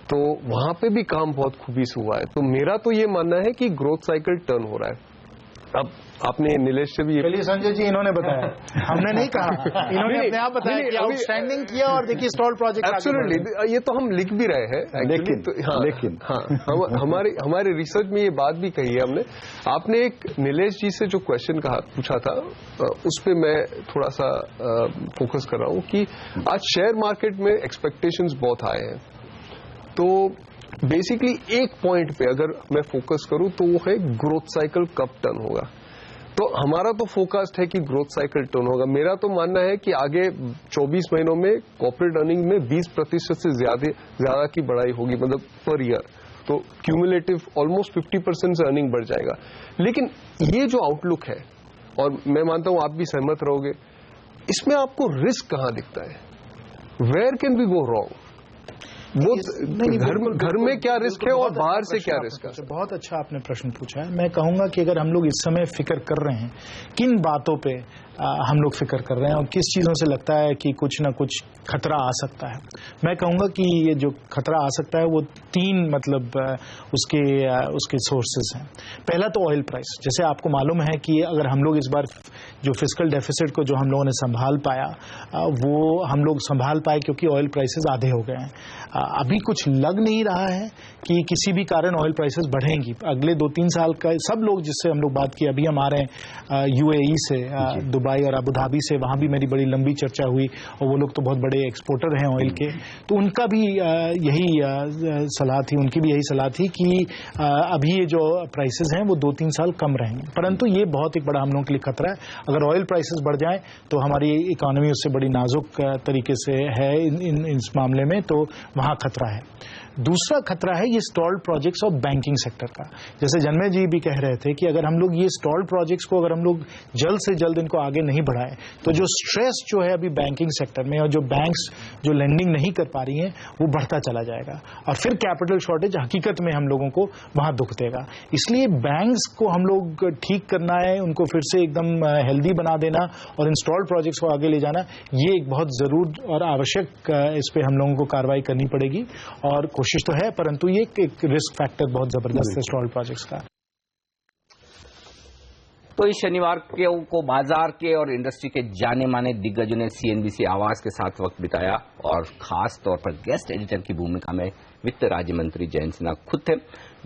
तो वहां पे भी काम बहुत खूबी से हुआ है। तो मेरा तो ये मानना है कि ग्रोथ साइकिल टर्न हो रहा है। अब आपने नीलेश से भी, चलिए संजय जी, इन्होंने बताया, हमने नहीं कहा, इन्होंने अपने आप बताया कि आउटस्टैंडिंग किया और देखिए स्टॉल प्रोजेक्ट। एब्सोल्युटली, ये तो हम लिख भी रहे हैं, लेकिन हमारे रिसर्च में ये बात भी कही है हमने। आपने एक नीलेश जी से जो क्वेश्चन पूछा था, उस पर मैं थोड़ा सा फोकस कर रहा हूं कि आज शेयर मार्केट में एक्सपेक्टेशंस बहुत हाई हैं। तो बेसिकली एक पॉइंट पे अगर मैं फोकस करूं तो वो है ग्रोथ साइकिल कब टर्न होगा। तो हमारा तो फोकस्ड है कि ग्रोथ साइकिल टर्न होगा। मेरा तो मानना है कि आगे 24 महीनों में कॉर्पोरेट अर्निंग में 20% से ज्यादा की बढ़ाई होगी, मतलब पर ईयर। तो क्यूमुलेटिव ऑलमोस्ट 50% से अर्निंग बढ़ जाएगा। लेकिन ये जो आउटलुक है, और मैं मानता हूं आप भी सहमत रहोगे, इसमें आपको रिस्क कहां दिखता है? Where can we go wrong? वो घर में क्या रिस्क है और बाहर से क्या रिस्क है? बहुत अच्छा आपने प्रश्न पूछा है। मैं कहूंगा कि अगर हम लोग इस समय फिक्र कर रहे हैं, किन बातों पे हम लोग फिक्र कर रहे हैं और किस चीजों से लगता है कि कुछ ना कुछ खतरा आ सकता है, मैं कहूंगा कि ये जो खतरा आ सकता है वो 3 मतलब उसके सोर्सेज हैं। पहला तो ऑयल प्राइस। जैसे आपको मालूम है कि अगर हम लोग इस बार जो फिस्कल डेफिसिट को जो हम लोगों ने संभाल पाया, वो हम लोग संभाल पाए क्योंकि ऑयल प्राइसेस आधे हो गए हैं। अभी कुछ लग नहीं रहा है कि किसी भी कारण ऑयल प्राइसेस बढ़ेंगी। अगले 2-3 साल का सब लोग जिससे हम लोग बात की, अभी हम आ रहे हैं यूएई से, दुबई और अबू धाबी से, वहां भी मेरी बड़ी लंबी चर्चा हुई और वो लोग तो बहुत बड़े एक्सपोर्टर हैं ऑयल के, तो उनका भी यही सलाह थी, उनकी भी यही सलाह थी कि अभी ये जो प्राइसेस हैं वो 2-3 साल कम रहेंगे। परंतु ये बहुत एक बड़ा हम लोगों के लिए खतरा है। अगर ऑयल प्राइसेस बढ़ जाए तो हमारी इकोनॉमी उससे बड़ी नाजुक तरीके से है इस मामले में, तो वहां खतरा है। दूसरा खतरा है ये स्टॉल्ड प्रोजेक्ट्स और बैंकिंग सेक्टर का। जैसे जन्मय जी भी कह रहे थे कि अगर हम लोग ये स्टॉल्ड प्रोजेक्ट्स को अगर हम लोग जल्द से जल्द इनको आगे नहीं बढ़ाएं तो जो स्ट्रेस जो है अभी बैंकिंग सेक्टर में और जो बैंक्स जो लेंडिंग नहीं कर पा रही हैं वो बढ़ता चला जाएगा और फिर कैपिटल शॉर्टेज हकीकत में हम लोगों को वहां दुख देगा। इसलिए बैंक्स को हम लोग ठीक करना है, उनको फिर से एकदम हेल्दी बना देना और इंस्टॉल्ड प्रोजेक्ट्स को आगे ले जाना, ये एक बहुत जरूर और आवश्यक इस पे हम लोगों को कार्रवाई करनी पड़ेगी और कोशिश तो है, परंतु ये एक रिस्क फैक्टर बहुत जबरदस्त है इंस्टॉल्ड प्रोजेक्ट्स का। तो इस शनिवार को बाजार के और इंडस्ट्री के जाने माने दिग्गजों ने CNBC आवाज के साथ वक्त बिताया और खास तौर पर गेस्ट एडिटर की भूमिका में वित्त राज्य मंत्री जयंत सिन्हा खुद थे।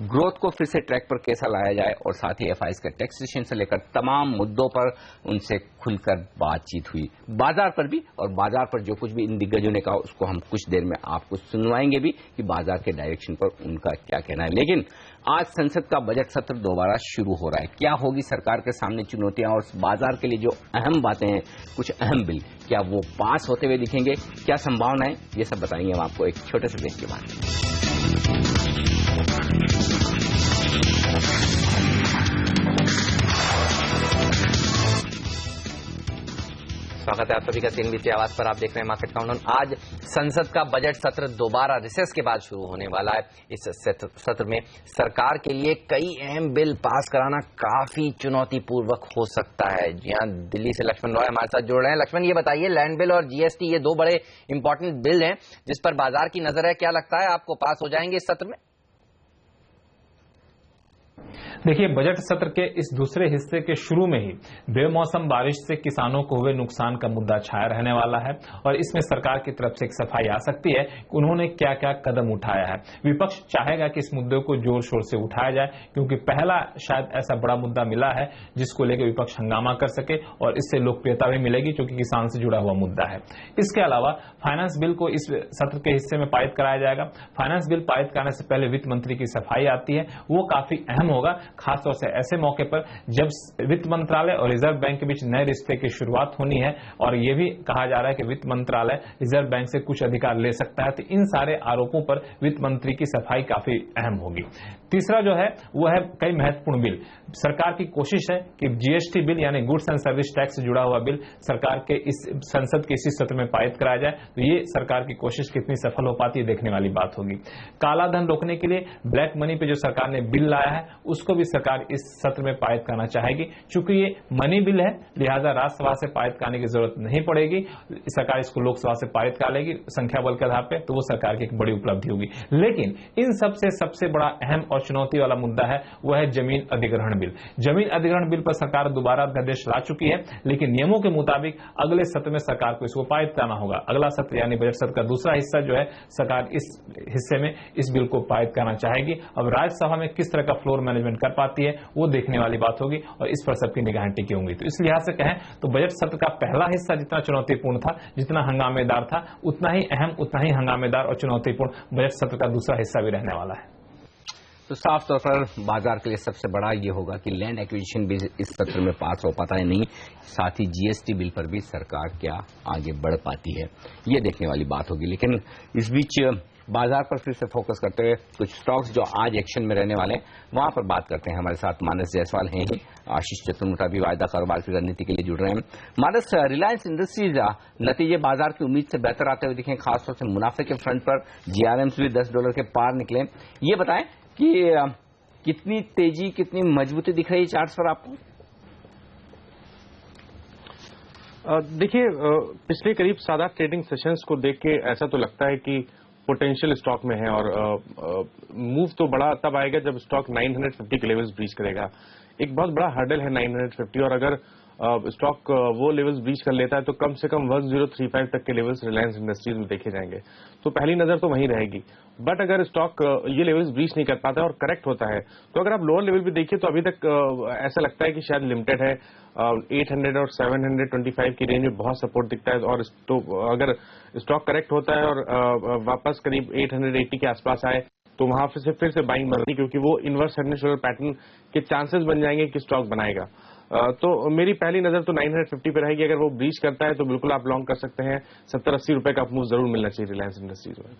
ग्रोथ को फिर से ट्रैक पर कैसा लाया जाए और साथ ही FIs के टैक्सेशन से लेकर तमाम मुद्दों पर उनसे खुलकर बातचीत हुई। बाजार पर भी, और बाजार पर जो कुछ भी इन दिग्गजों ने कहा उसको हम कुछ देर में आपको सुनवाएंगे भी कि बाजार के डायरेक्शन पर उनका क्या कहना है। लेकिन आज संसद का बजट सत्र दोबारा शुरू हो रहा है। क्या होगी सरकार के सामने चुनौतियां और बाजार के लिए जो अहम बातें हैं, कुछ अहम बिल, क्या वो पास होते हुए दिखेंगे, क्या संभावना है, ये सब बताएंगे हम आपको एक छोटे से ब्रेक के बाद। स्वागत है आप सभी का CNBC आवाज पर। आप देख रहे हैं मार्केट काउंटडाउन। आज संसद का बजट सत्र दोबारा रिसेस के बाद शुरू होने वाला है। इस सत्र में सरकार के लिए कई अहम बिल पास कराना काफी चुनौतीपूर्वक हो सकता है। जी हां, दिल्ली से लक्ष्मण रॉय हमारे साथ जुड़ रहे हैं। लक्ष्मण, ये बताइए, लैंड बिल और GST ये दो बड़े इंपॉर्टेंट बिल हैं जिस पर बाजार की नजर है, क्या लगता है आपको पास हो जाएंगे इस सत्र में? देखिए, बजट सत्र के इस दूसरे हिस्से के शुरू में ही बेमौसम बारिश से किसानों को हुए नुकसान का मुद्दा छाया रहने वाला है और इसमें सरकार की तरफ से एक सफाई आ सकती है कि उन्होंने क्या क्या कदम उठाया है। विपक्ष चाहेगा कि इस मुद्दे को जोर शोर से उठाया जाए क्योंकि पहला शायद ऐसा बड़ा मुद्दा मिला है जिसको लेकर विपक्ष हंगामा कर सके और इससे लोकप्रियता भी मिलेगी क्योंकि किसान से जुड़ा हुआ मुद्दा है। इसके अलावा फाइनेंस बिल को इस सत्र के हिस्से में पारित कराया जाएगा। फाइनेंस बिल पारित कराने से पहले वित्त मंत्री की सफाई आती है, वो काफी अहम होगा, खासतौर से ऐसे मौके पर जब वित्त मंत्रालय और रिजर्व बैंक के बीच नए रिश्ते की शुरुआत होनी है और यह भी कहा जा रहा है कि वित्त मंत्रालय रिजर्व बैंक से कुछ अधिकार ले सकता है। तो इन सारे आरोपों पर वित्त मंत्री की सफाई काफी अहम होगी। तीसरा जो है वो है कई महत्वपूर्ण बिल। सरकार की कोशिश है कि GST बिल यानी गुड्स एंड सर्विस टैक्स से जुड़ा हुआ बिल सरकार के इस संसद के इसी सत्र में पारित कराया जाए। तो ये सरकार की कोशिश कितनी सफल हो पाती है देखने वाली बात होगी। काला धन रोकने के लिए ब्लैक मनी पे जो सरकार ने बिल लाया है उसको भी सरकार इस सत्र में पारित करना चाहेगी। चूंकि ये मनी बिल है लिहाजा राज्यसभा से पारित कराने की जरूरत नहीं पड़ेगी, सरकार इसको लोकसभा से पारित करा लेगी संख्या बल के आधार पर, तो वो सरकार की एक बड़ी उपलब्धि होगी। लेकिन इन सबसे बड़ा अहम और चुनौती वाला मुद्दा है वो है जमीन अधिग्रहण बिल। जमीन अधिग्रहण बिल पर सरकार दोबारा अध्यादेश ला चुकी है, लेकिन नियमों के मुताबिक अगले सत्र में सरकार को इसको पारित करना होगा। अगला सत्र यानी बजट सत्र का दूसरा हिस्सा जो है, सरकार इस हिस्से में इस बिल को पारित करना चाहेगी। अब राज्यसभा में किस तरह का फ्लोर मैनेजमेंट कर पाती है वो देखने वाली बात होगी और इस पर सबकी निगाहें टिकी होंगी। तो इस लिहाज से कहें तो बजट सत्र का पहला हिस्सा जितना चुनौतीपूर्ण था, जितना हंगामेदार था, उतना ही अहम, उतना ही हंगामेदार और चुनौतीपूर्ण बजट सत्र का दूसरा हिस्सा भी रहने वाला है। तो साफ तौर पर बाजार के लिए सबसे बड़ा ये होगा कि लैंड एक्विजिशन बिल इस सत्र में पास हो पाता है नहीं, साथ ही GST बिल पर भी सरकार क्या आगे बढ़ पाती है, ये देखने वाली बात होगी। लेकिन इस बीच बाजार पर फिर से फोकस करते हुए कुछ स्टॉक्स जो आज एक्शन में रहने वाले हैं वहां पर बात करते हैं। हमारे साथ मानस जायसवाल हैं ही, आशीष चतुर्वेदी भी वायदा कारोबार की रणनीति के लिए जुड़ रहे हैं। मानस, रिलायंस इंडस्ट्रीज नतीजे बाजार की उम्मीद से बेहतर आते हुए दिखे, खासतौर से मुनाफे के फ्रंट पर GRMs भी $10 के पार निकले। ये बताएं कि कितनी तेजी, कितनी मजबूती दिख रही है चार्ट्स पर आपको? देखिए, पिछले करीब 7-8 ट्रेडिंग सेशंस को देख के ऐसा तो लगता है कि पोटेंशियल स्टॉक में है और मूव तो बड़ा तब आएगा जब स्टॉक 950 के लेवल्स ब्रीच करेगा। एक बहुत बड़ा हर्डल है 950 और अगर स्टॉक वो लेवल्स ब्रीच कर लेता है तो कम से कम 1035 तक के लेवल्स रिलायंस इंडस्ट्रीज में देखे जाएंगे। तो पहली नजर तो वहीं रहेगी। बट अगर स्टॉक ये लेवल्स ब्रीच नहीं कर पाता है और करेक्ट होता है तो अगर आप लोअर लेवल भी देखिए तो अभी तक ऐसा लगता है कि शायद लिमिटेड है। 800 और 725 की रेंज में बहुत सपोर्ट दिखता है और तो अगर स्टॉक करेक्ट होता है और वापस करीब 880 के आसपास आए तो वहां से फिर से बाइंग बनती, क्योंकि वो inverse head and shoulder pattern के चांसेस बन जाएंगे कि स्टॉक बनाएगा। तो मेरी पहली नजर तो 950 पे रहेगी। अगर वो ब्रीच करता है तो बिल्कुल आप लॉन्ग कर सकते हैं। 70-80 रुपए का मूव जरूर मिलना चाहिए रिलायंस इंडस्ट्रीज में।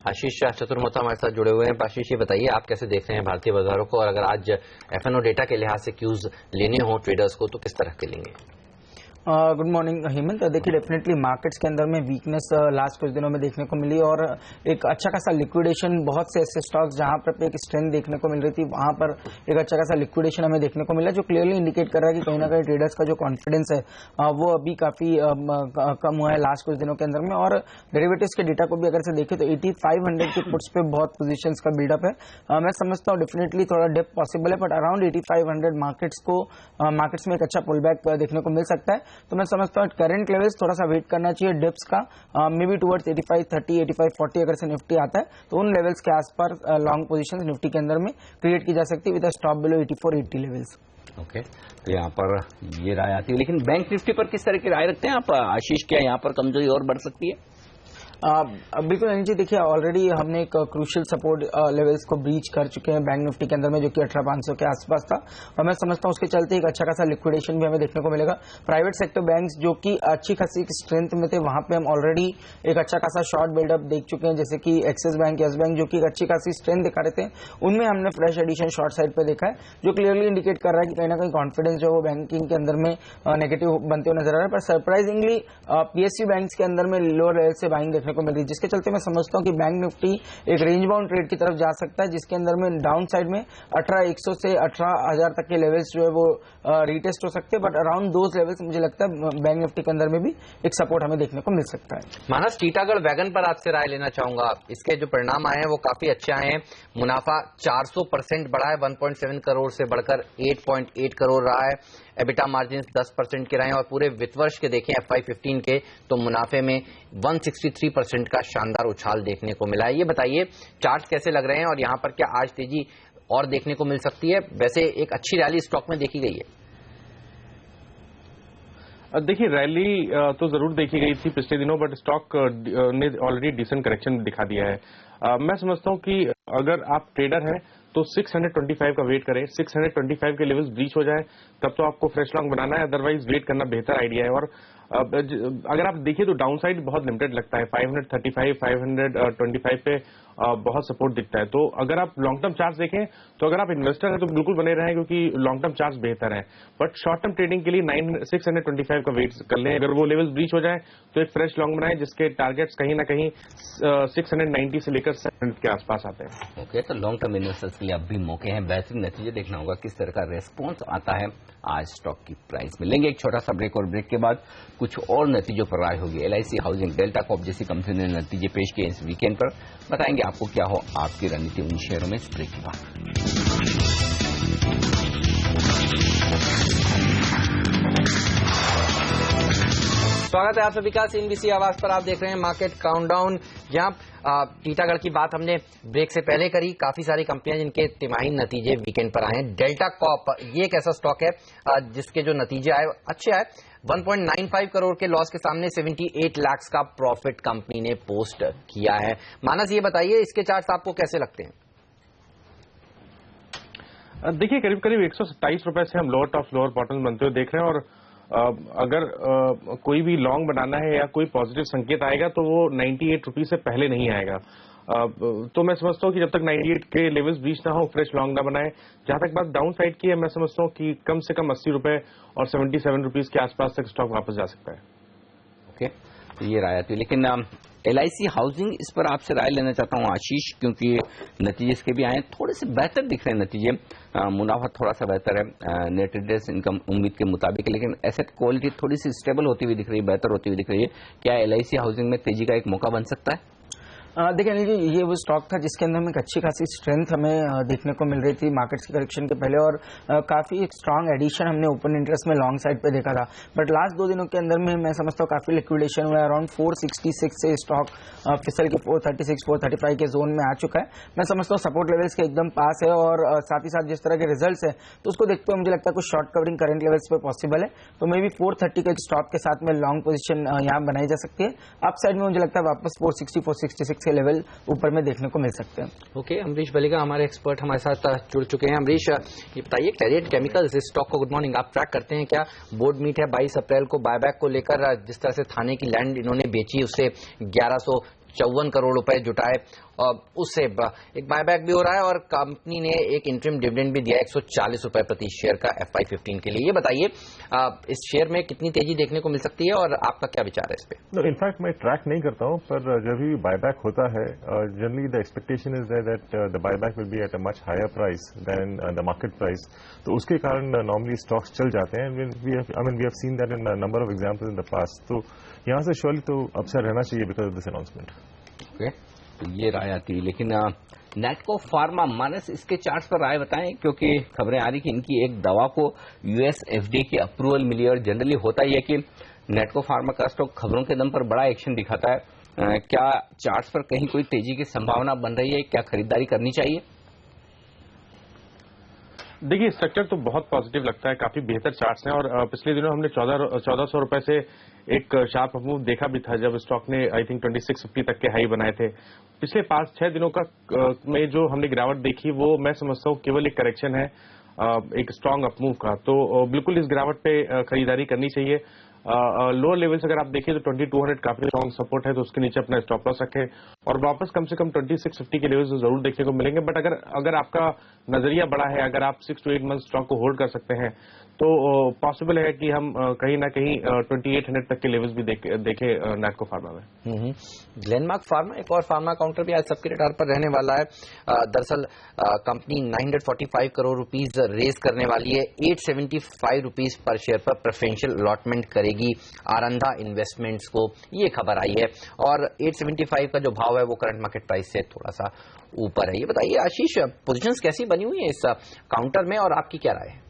आशीष चतुर्मोता हमारे साथ जुड़े हुए हैं। आशीष, ये बताइए आप कैसे देख रहे हैं भारतीय बाजारों को, और अगर आज एफएनओ डेटा के लिहाज से क्यूज लेने हो ट्रेडर्स को तो किस तरह के लेंगे? Good morning Hemant. देखिए डेफिनेटली मार्केट्स के अंदर में वीकनेस लास्ट कुछ दिनों में देखने को मिली और एक अच्छा खासा लिक्विडेशन, बहुत से ऐसे स्टॉक्स जहां पर एक स्ट्रेंथ देखने को मिल रही थी वहां पर एक अच्छा खासा लिक्विडेशन हमें देखने को मिला, जो क्लियरली इंडिकेट कर रहा है कि कहीं ना कहीं ट्रेडर्स का जो कॉन्फिडेंस है वो अभी काफी कम हुआ है लास्ट कुछ दिनों के अंदर में। और डेरिवेटिव्स के डेटा को भी अगर से देखें तो 8500 के पुट्स पे बहुत पोजीशंस का बिल्डअप है। मैं समझता हूँ डेफिनेटली थोड़ा डिप पॉसिबल है, बट अराउंड 8500 मार्केट्स में एक अच्छा पुल बैक देखने को मिल सकता है। तो मैं समझता हूँ करंट लेवल्स थोड़ा सा वेट करना चाहिए डिप्स का, मे बी टुवर्ड्स 8530 8540 अगर से निफ्टी आता है तो उन लेवल्स के आसपास लॉन्ग पोजीशंस निफ्टी के अंदर में क्रिएट की जा सकती है with a stop below 8480 levels. Okay, तो यहाँ पर ये राय आती है, लेकिन बैंक निफ्टी पर किस तरह की राय रखते हैं आप आशीष? क्या यहाँ पर कमजोरी और बढ़ सकती है? बिल्कुल अनिल जी, देखिए ऑलरेडी हमने एक क्रूशियल सपोर्ट लेवल्स को ब्रीच कर चुके हैं बैंक निफ्टी के अंदर में, जो कि 18500 के आसपास था, और मैं समझता हूं उसके चलते एक अच्छा खासा लिक्विडेशन भी हमें देखने को मिलेगा। प्राइवेट सेक्टर बैंक्स जो कि अच्छी खासी स्ट्रेंथ में थे वहां पे हम ऑलरेडी एक अच्छा खासा शॉर्ट बिल्डअप देख चुके हैं, जैसे कि एक्सिस बैंक, यस बैंक, जो कि एक अच्छी खासी स्ट्रेंथ दिखा रहे थे, उनमें हमने फ्रेश एडिशन शॉर्ट साइड पे देखा है, जो क्लियरली इंडिकेट कर रहा है कि कहीं ना कहीं कॉन्फिडेंस जो है वो बैंकिंग के अंदर में नेगेटिव बनते हुए नजर आ रहा है। पर सरप्राइजिंगली पीएसयू बैंक्स के अंदर में लोअर लेवल से बाइंग देखने को मिल रही है, जिसके चलते मैं समझता हूं कि बैंक निफ्टी एक रेंज बाउंड ट्रेड की तरफ जा सकता है, जिसके अंदर में डाउन साइड में 18100 से 18000 तक के लेवल्स जो है वो रीटेस्ट हो सकते हैं, बट अराउंड दोज लेवल्स मुझे लगता है बैंक निफ्टी के अंदर में भी एक सपोर्ट हमें देखने को मिल सकता है। मानस, टीटागढ़ वैगन पर आपसे राय लेना चाहूंगा। इसके जो परिणाम आए हैं वो काफी अच्छे आए हैं। मुनाफा 400% बढ़ा है, 1.7 करोड़ से बढ़कर 8.8 करोड़ रहा है। एबिटा मार्जिन 10% के रहे हैं, और पूरे वित्त वर्ष के देखें FY15 के तो मुनाफे में 163% का शानदार उछाल देखने को मिला है। ये बताइए चार्ट कैसे लग रहे हैं, और यहाँ पर क्या आज तेजी और देखने को मिल सकती है? वैसे एक अच्छी रैली स्टॉक में देखी गई है। देखिए रैली तो जरूर देखी गई थी पिछले दिनों, बट स्टॉक ने ऑलरेडी डिसेंट करेक्शन दिखा दिया है। मैं समझता हूं कि अगर आप ट्रेडर हैं तो 625 का वेट करें, 625 के लेवल्स ब्रीच हो जाए तब तो आपको फ्रेश लॉन्ग बनाना है, अदरवाइज वेट करना बेहतर आइडिया है। और अगर आप देखिए तो डाउन साइड बहुत लिमिटेड लगता है, 535 525 पे बहुत सपोर्ट दिखता है। तो अगर आप लॉन्ग टर्म चार्ट देखें तो अगर आप इन्वेस्टर हैं तो बिल्कुल बने रहें, क्योंकि लॉन्ग टर्म चार्ट बेहतर है, बट शॉर्ट टर्म ट्रेडिंग के लिए 625 का वेट कर लें। अगर वो लेवल्स ब्रीच हो जाए तो एक फ्रेश लॉन्ग बनाएं, जिसके टारगेट्स कहीं ना कहीं 690 से लेकर 700 के आसपास आते हैं। ओके, तो लॉन्ग टर्म इन्वेस्टर्स के लिए अब भी मौके हैं, बेहतरीन नतीजे देखना होगा किस तरह का रेस्पॉन्स आता है आज स्टॉक की प्राइस में। लेंगे एक छोटा सा ब्रेक, और ब्रेक के बाद कुछ और नतीजों पर राय होगी। LIC हाउसिंग, डेल्टा कॉर्प जैसी कंपनी ने नतीजे पेश किए इस वीकेंड पर, बताएंगे आपको क्या हो आपकी रणनीति उन शेयरों में इस ब्रेक के बाद। स्वागत है आप सभी का CNBC आवाज पर। आप देख रहे हैं मार्केट काउंटडाउन। जहां टीटागढ़ की बात हमने ब्रेक से पहले करी, काफी सारी कंपनियां जिनके तिमाही नतीजे वीकेंड पर आए हैं। डेल्टा कॉर्प ये एक ऐसा स्टॉक है जिसके जो नतीजे आए अच्छे आए। 1.95 करोड़ के लॉस के सामने 78 लाख का प्रॉफिट कंपनी ने पोस्ट किया है। मानस, ये बताइए इसके चार्ट्स आपको कैसे लगते हैं? देखिए करीब करीब 127 रुपए से हम लोअर टॉप लोअर बॉटम बनते हुए देख रहे हैं, और अगर कोई भी लॉन्ग बनाना है या कोई पॉजिटिव संकेत आएगा तो वो 98 रुपीज से पहले नहीं आएगा। तो मैं समझता हूँ कि जब तक 98 के लेवल्स ब्रीच ना हो फ्रेश लॉन्ग ना बनाए। जहां तक बात डाउन साइड की है, मैं समझता हूँ कि कम से कम 80 रुपए और 77 रुपीज के आसपास तक स्टॉक वापस जा सकता है। ओके, तो ये राय आती है, लेकिन LIC हाउसिंग इस पर आपसे राय लेना चाहता हूं आशीष, क्योंकि नतीजे इसके भी आए थोड़े से बेहतर दिख रहे हैं नतीजे। मुनाफा थोड़ा सा बेहतर है, नेट इंटरेस्ट इनकम उम्मीद के मुताबिक, लेकिन एसेट क्वालिटी थोड़ी सी स्टेबल होती हुई दिख रही है, बेहतर होती हुई दिख रही है। क्या LIC हाउसिंग में तेजी का एक मौका बन सकता है? देखिए अनिल जी, ये वो स्टॉक था जिसके अंदर में एक अच्छी खासी स्ट्रेंथ हमें देखने को मिल रही थी मार्केट्स की करेक्शन के पहले, और काफी एक स्ट्रांग एडिशन हमने ओपन इंटरेस्ट में लॉन्ग साइड पे देखा था। बट लास्ट 2 दिनों के अंदर में मैं समझता हूँ काफी लिक्विडेशन हुआ है। अराउंड 466 से स्टॉक फिसल के 436 435 के जोन में आ चुका है। मैं समझता हूँ सपोर्ट लेवल्स के एकदम पास है, और साथ ही साथ जिस तरह के रिजल्ट है तो उसको देखते हुए मुझे लगता है कुछ शॉर्ट कवरिंग करंट लेवल्स पे पॉसिबल है। तो मे बी 430 के स्टॉप के साथ में लॉन्ग पोजिशन यहाँ बनाई जा सकती है। अप साइड में मुझे लगता है वापस 460 466 के लेवल ऊपर में देखने को मिल सकते हैं। ओके, अमरीश बलिगा हमारे एक्सपर्ट हमारे साथ जुड़ चुके हैं। अमरीश, ये बताइए कैरियर केमिकल्स इस स्टॉक को गुड मॉर्निंग, आप ट्रैक करते हैं क्या? बोर्ड मीट है 22 अप्रैल को, बायबैक को लेकर जिस तरह से थाने की लैंड इन्होंने बेची उससे 54 करोड़ रुपए जुटाए और उससे एक बायबैक भी हो रहा है और कंपनी ने एक इंटरिम डिविडेंड भी दिया 140 रुपए प्रति शेयर का FY15 के लिए। ये बताइए इस शेयर में कितनी तेजी देखने को मिल सकती है और आपका क्या विचार है इस पे? इनफैक्ट मैं ट्रैक नहीं करता हूं, पर जब भी बायबैक होता है generally the expectation is that the buyback will be at a much higher price than the market price, तो उसके कारण नॉर्मली स्टॉक्स चल जाते हैं। We have seen that in number of examples in the past, तो यहां से surely तो अपसाइड रहना चाहिए because of this announcement. Okay, तो ये राय आती है, लेकिन नेटको फार्मा, मानस इसके चार्ट्स पर राय बताएं, क्योंकि खबरें आ रही कि इनकी एक दवा को US FDA की अप्रूवल मिली और जनरली होता ही है कि नेटको फार्मा का स्टॉक खबरों के दम पर बड़ा एक्शन दिखाता है। क्या चार्ट्स पर कहीं कोई तेजी की संभावना बन रही है? क्या खरीदारी करनी चाहिए? देखिए, स्ट्रक्चर तो बहुत पॉजिटिव लगता है, काफी बेहतर चार्ट्स हैं और पिछले दिनों हमने 1400 रुपए से एक शार्प मूव देखा भी था जब स्टॉक ने आई थिंक 2650 तक के हाई बनाए थे। पिछले 5-6 दिनों का में जो हमने गिरावट देखी वो मैं समझता हूँ केवल एक करेक्शन है एक स्ट्रांग अपमूव का, तो बिल्कुल इस गिरावट पे खरीदारी करनी चाहिए। लोअर लेवल्स अगर आप देखें तो 2200 काफी स्ट्रांग सपोर्ट है, तो उसके नीचे अपना स्टॉप लॉस रखें और वापस कम से कम 2650 के लेवल्स जरूर देखने को मिलेंगे। बट अगर आपका नजरिया बड़ा है, अगर आप 6 to 8 मंथ स्टॉक को होल्ड कर सकते हैं तो पॉसिबल है कि हम कहीं ना कहीं 2800 तक के लेवल्स भी देखें नेटको फार्मा में। ग्लेनमार्क फार्मा एक और फार्मा काउंटर भी आज सबके रडार पर रहने वाला है। दरअसल कंपनी 945 करोड़ रुपीस रेज करने वाली है। 875 रुपीस पर शेयर पर प्रेफरेंशियल अलॉटमेंट करेगी आरंधा इन्वेस्टमेंट्स को, ये खबर आई है और 875 का जो भाव है वो करंट मार्केट प्राइस से थोड़ा सा ऊपर है। ये बताइए आशीष, पोजीशंस कैसी बनी हुई है इस काउंटर में और आपकी क्या राय है?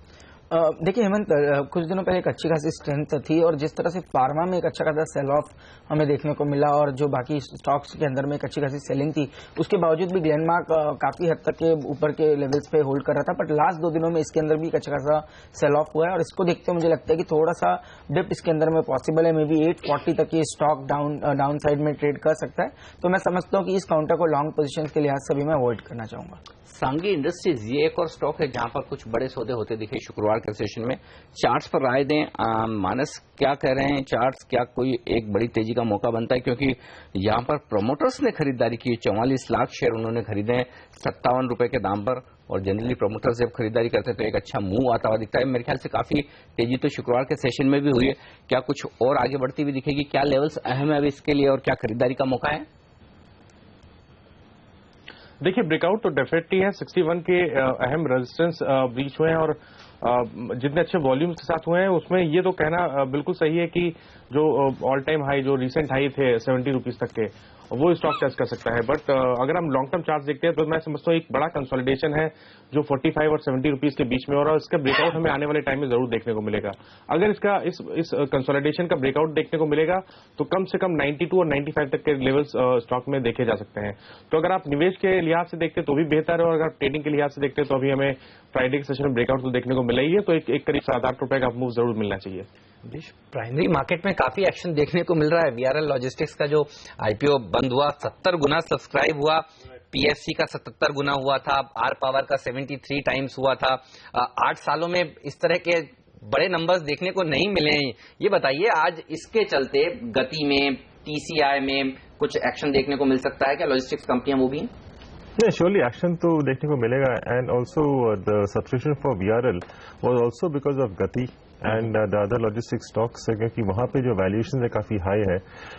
देखिए हेमंत, कुछ दिनों पहले एक अच्छी खासी स्ट्रेंथ थी और जिस तरह से फार्मा में एक अच्छा खासा सेल ऑफ हमें देखने को मिला और जो बाकी स्टॉक्स के अंदर में एक अच्छी खासी सेलिंग थी, उसके बावजूद भी ग्लेनमार्क काफी हद तक के ऊपर के लेवल्स पे होल्ड कर रहा था। बट लास्ट 2 दिनों में इसके अंदर भी एक अच्छा खासा सेल ऑफ हुआ है और इसको देखते हुए मुझे लगता है कि थोड़ा सा डिप इसके अंदर में पॉसिबल है। मे बी 840 तक ये स्टॉक डाउन साइड में ट्रेड कर सकता है, तो मैं समझता हूँ कि इस काउंटर को लॉन्ग पोजिशन के लिहाज से भी मैं अवॉइड करना चाहूंगा। सांगी इंडस्ट्रीज, ये एक और स्टॉक है जहां पर कुछ बड़े सौदे होते दिखे शुक्रवार के सेशन में। चार्ट्स पर राय दें, मानस क्या कह रहे हैं चार्ट्स, क्या कोई एक बड़ी तेजी का मौका बनता है? क्योंकि यहां पर प्रोमोटर्स ने खरीदारी की, 44 लाख शेयर उन्होंने खरीदे हैं 57 रुपए के दाम पर और जनरली प्रोमोटर्स जब खरीदारी करते हैं तो एक अच्छा मूव आता हुआ दिखता है। मेरे ख्याल से काफी तेजी तो शुक्रवार के सेशन में भी हुई है। क्या कुछ और आगे बढ़ती हुई दिखेगी? क्या लेवल्स अहम है अभी इसके लिए और क्या खरीदारी का मौका है? देखिए, ब्रेकआउट तो डेफिनेटली है। 61 के अहम रेजिस्टेंस ब्रीच हुए हैं और जितने अच्छे वॉल्यूम्स के साथ हुए हैं उसमें ये तो कहना बिल्कुल सही है कि जो ऑल टाइम हाई, जो रिसेंट हाई थे 70 रुपीज तक के, वो स्टॉक टच कर सकता है। बट अगर हम लॉन्ग टर्म चार्ट देखते हैं तो मैं समझता हूँ एक बड़ा कंसोलिडेशन है जो 45 और 70 रुपीज के बीच में, और इसका ब्रेकआउट हमें आने वाले टाइम में जरूर देखने को मिलेगा। अगर इसका इस कंसोलिडेशन का ब्रेकआउट देखने को मिलेगा तो कम से कम 92 और 95 तक के लेवल्स स्टॉक में देखे जा सकते हैं। तो अगर आप निवेश के लिहाज से देखते हैं तो भी बेहतर है और अगर ट्रेडिंग के लिहाज से देखते हैं तो अभी हमें फ्राइडे के सेशन में ब्रेकआउट तो देखने को मिला ही है, तो एक करीब 7-8 रुपए का मूव जरूर मिलना चाहिए। प्राइमरी मार्केट में काफी एक्शन देखने को मिल रहा है। VRL लॉजिस्टिक्स का जो IPO बंद हुआ 70 गुना सब्सक्राइब हुआ, PFC का 77 गुना हुआ था, आर पावर का 73 टाइम्स हुआ था। 8 सालों में इस तरह के बड़े नंबर्स देखने को नहीं मिले हैं। ये बताइए आज इसके चलते गति में, TCI में कुछ एक्शन देखने को मिल सकता है क्या? लॉजिस्टिक्स कंपनियां वो भी श्योरली एक्शन तो देखने को मिलेगा and also the subscription for VRL was also because of Gati and the other logistic stocks, क्योंकि वहां पे जो वैल्यूएशन है काफी हाई है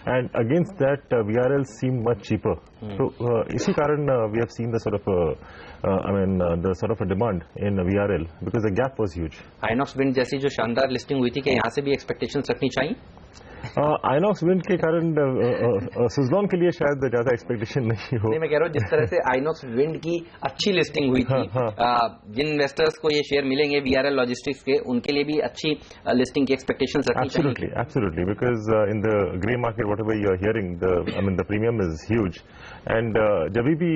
and against that VRL seem much cheaper. तो इसी कारण we have seen the sort of demand in VRL because the gap was huge. Inox wind जैसी जो शानदार लिस्टिंग हुई थी कि यहाँ से भी एक्सपेक्टेशंस रखनी चाहिए? आइनॉक्स विंड के कारण सुजलॉन के लिए शायद ज्यादा एक्सपेक्टेशन नहीं हो। नहीं, मैं कह रहा हूँ जिस तरह से आइनॉक्स विंड की अच्छी लिस्टिंग हुई थी, जिन इन्वेस्टर्स को ये शेयर मिलेंगे VRL लॉजिस्टिक्स के, उनके लिए भी अच्छी लिस्टिंग की एक्सपेक्टेशंस रखनी चाहिए। Absolutely, because in the grey market whatever you are hearing the premium is huge and जब भी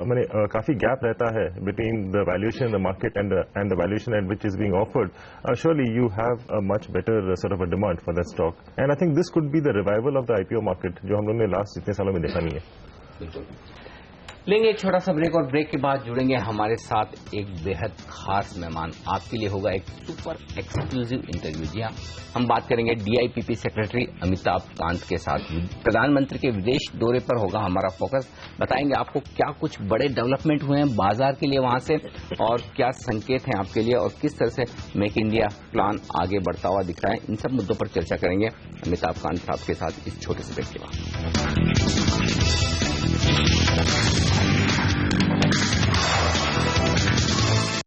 मैंने काफी गैप रहता है between the valuation in the market and the valuation at which is being offered, surely you have a much better sort of a demand for that stock and I think this could be the revival of the IPO market जो हम लोगों ने last इतने सालों में देखा नहीं है। लेंगे एक छोटा सा ब्रेक और ब्रेक के बाद जुड़ेंगे हमारे साथ एक बेहद खास मेहमान। आपके लिए होगा एक सुपर एक्सक्लूसिव इंटरव्यू। जी हाँ, हम बात करेंगे DIPP सेक्रेटरी अमिताभ कांत के साथ। प्रधानमंत्री के विदेश दौरे पर होगा हमारा फोकस। बताएंगे आपको क्या कुछ बड़े डेवलपमेंट हुए हैं बाजार के लिए वहां से, और क्या संकेत हैं आपके लिए, और किस तरह से मेक इंडिया प्लान आगे बढ़ता हुआ दिख रहा है। इन सब मुद्दों पर चर्चा करेंगे अमिताभ कांत साहब के साथ इस छोटे से ब्रेक के बाद।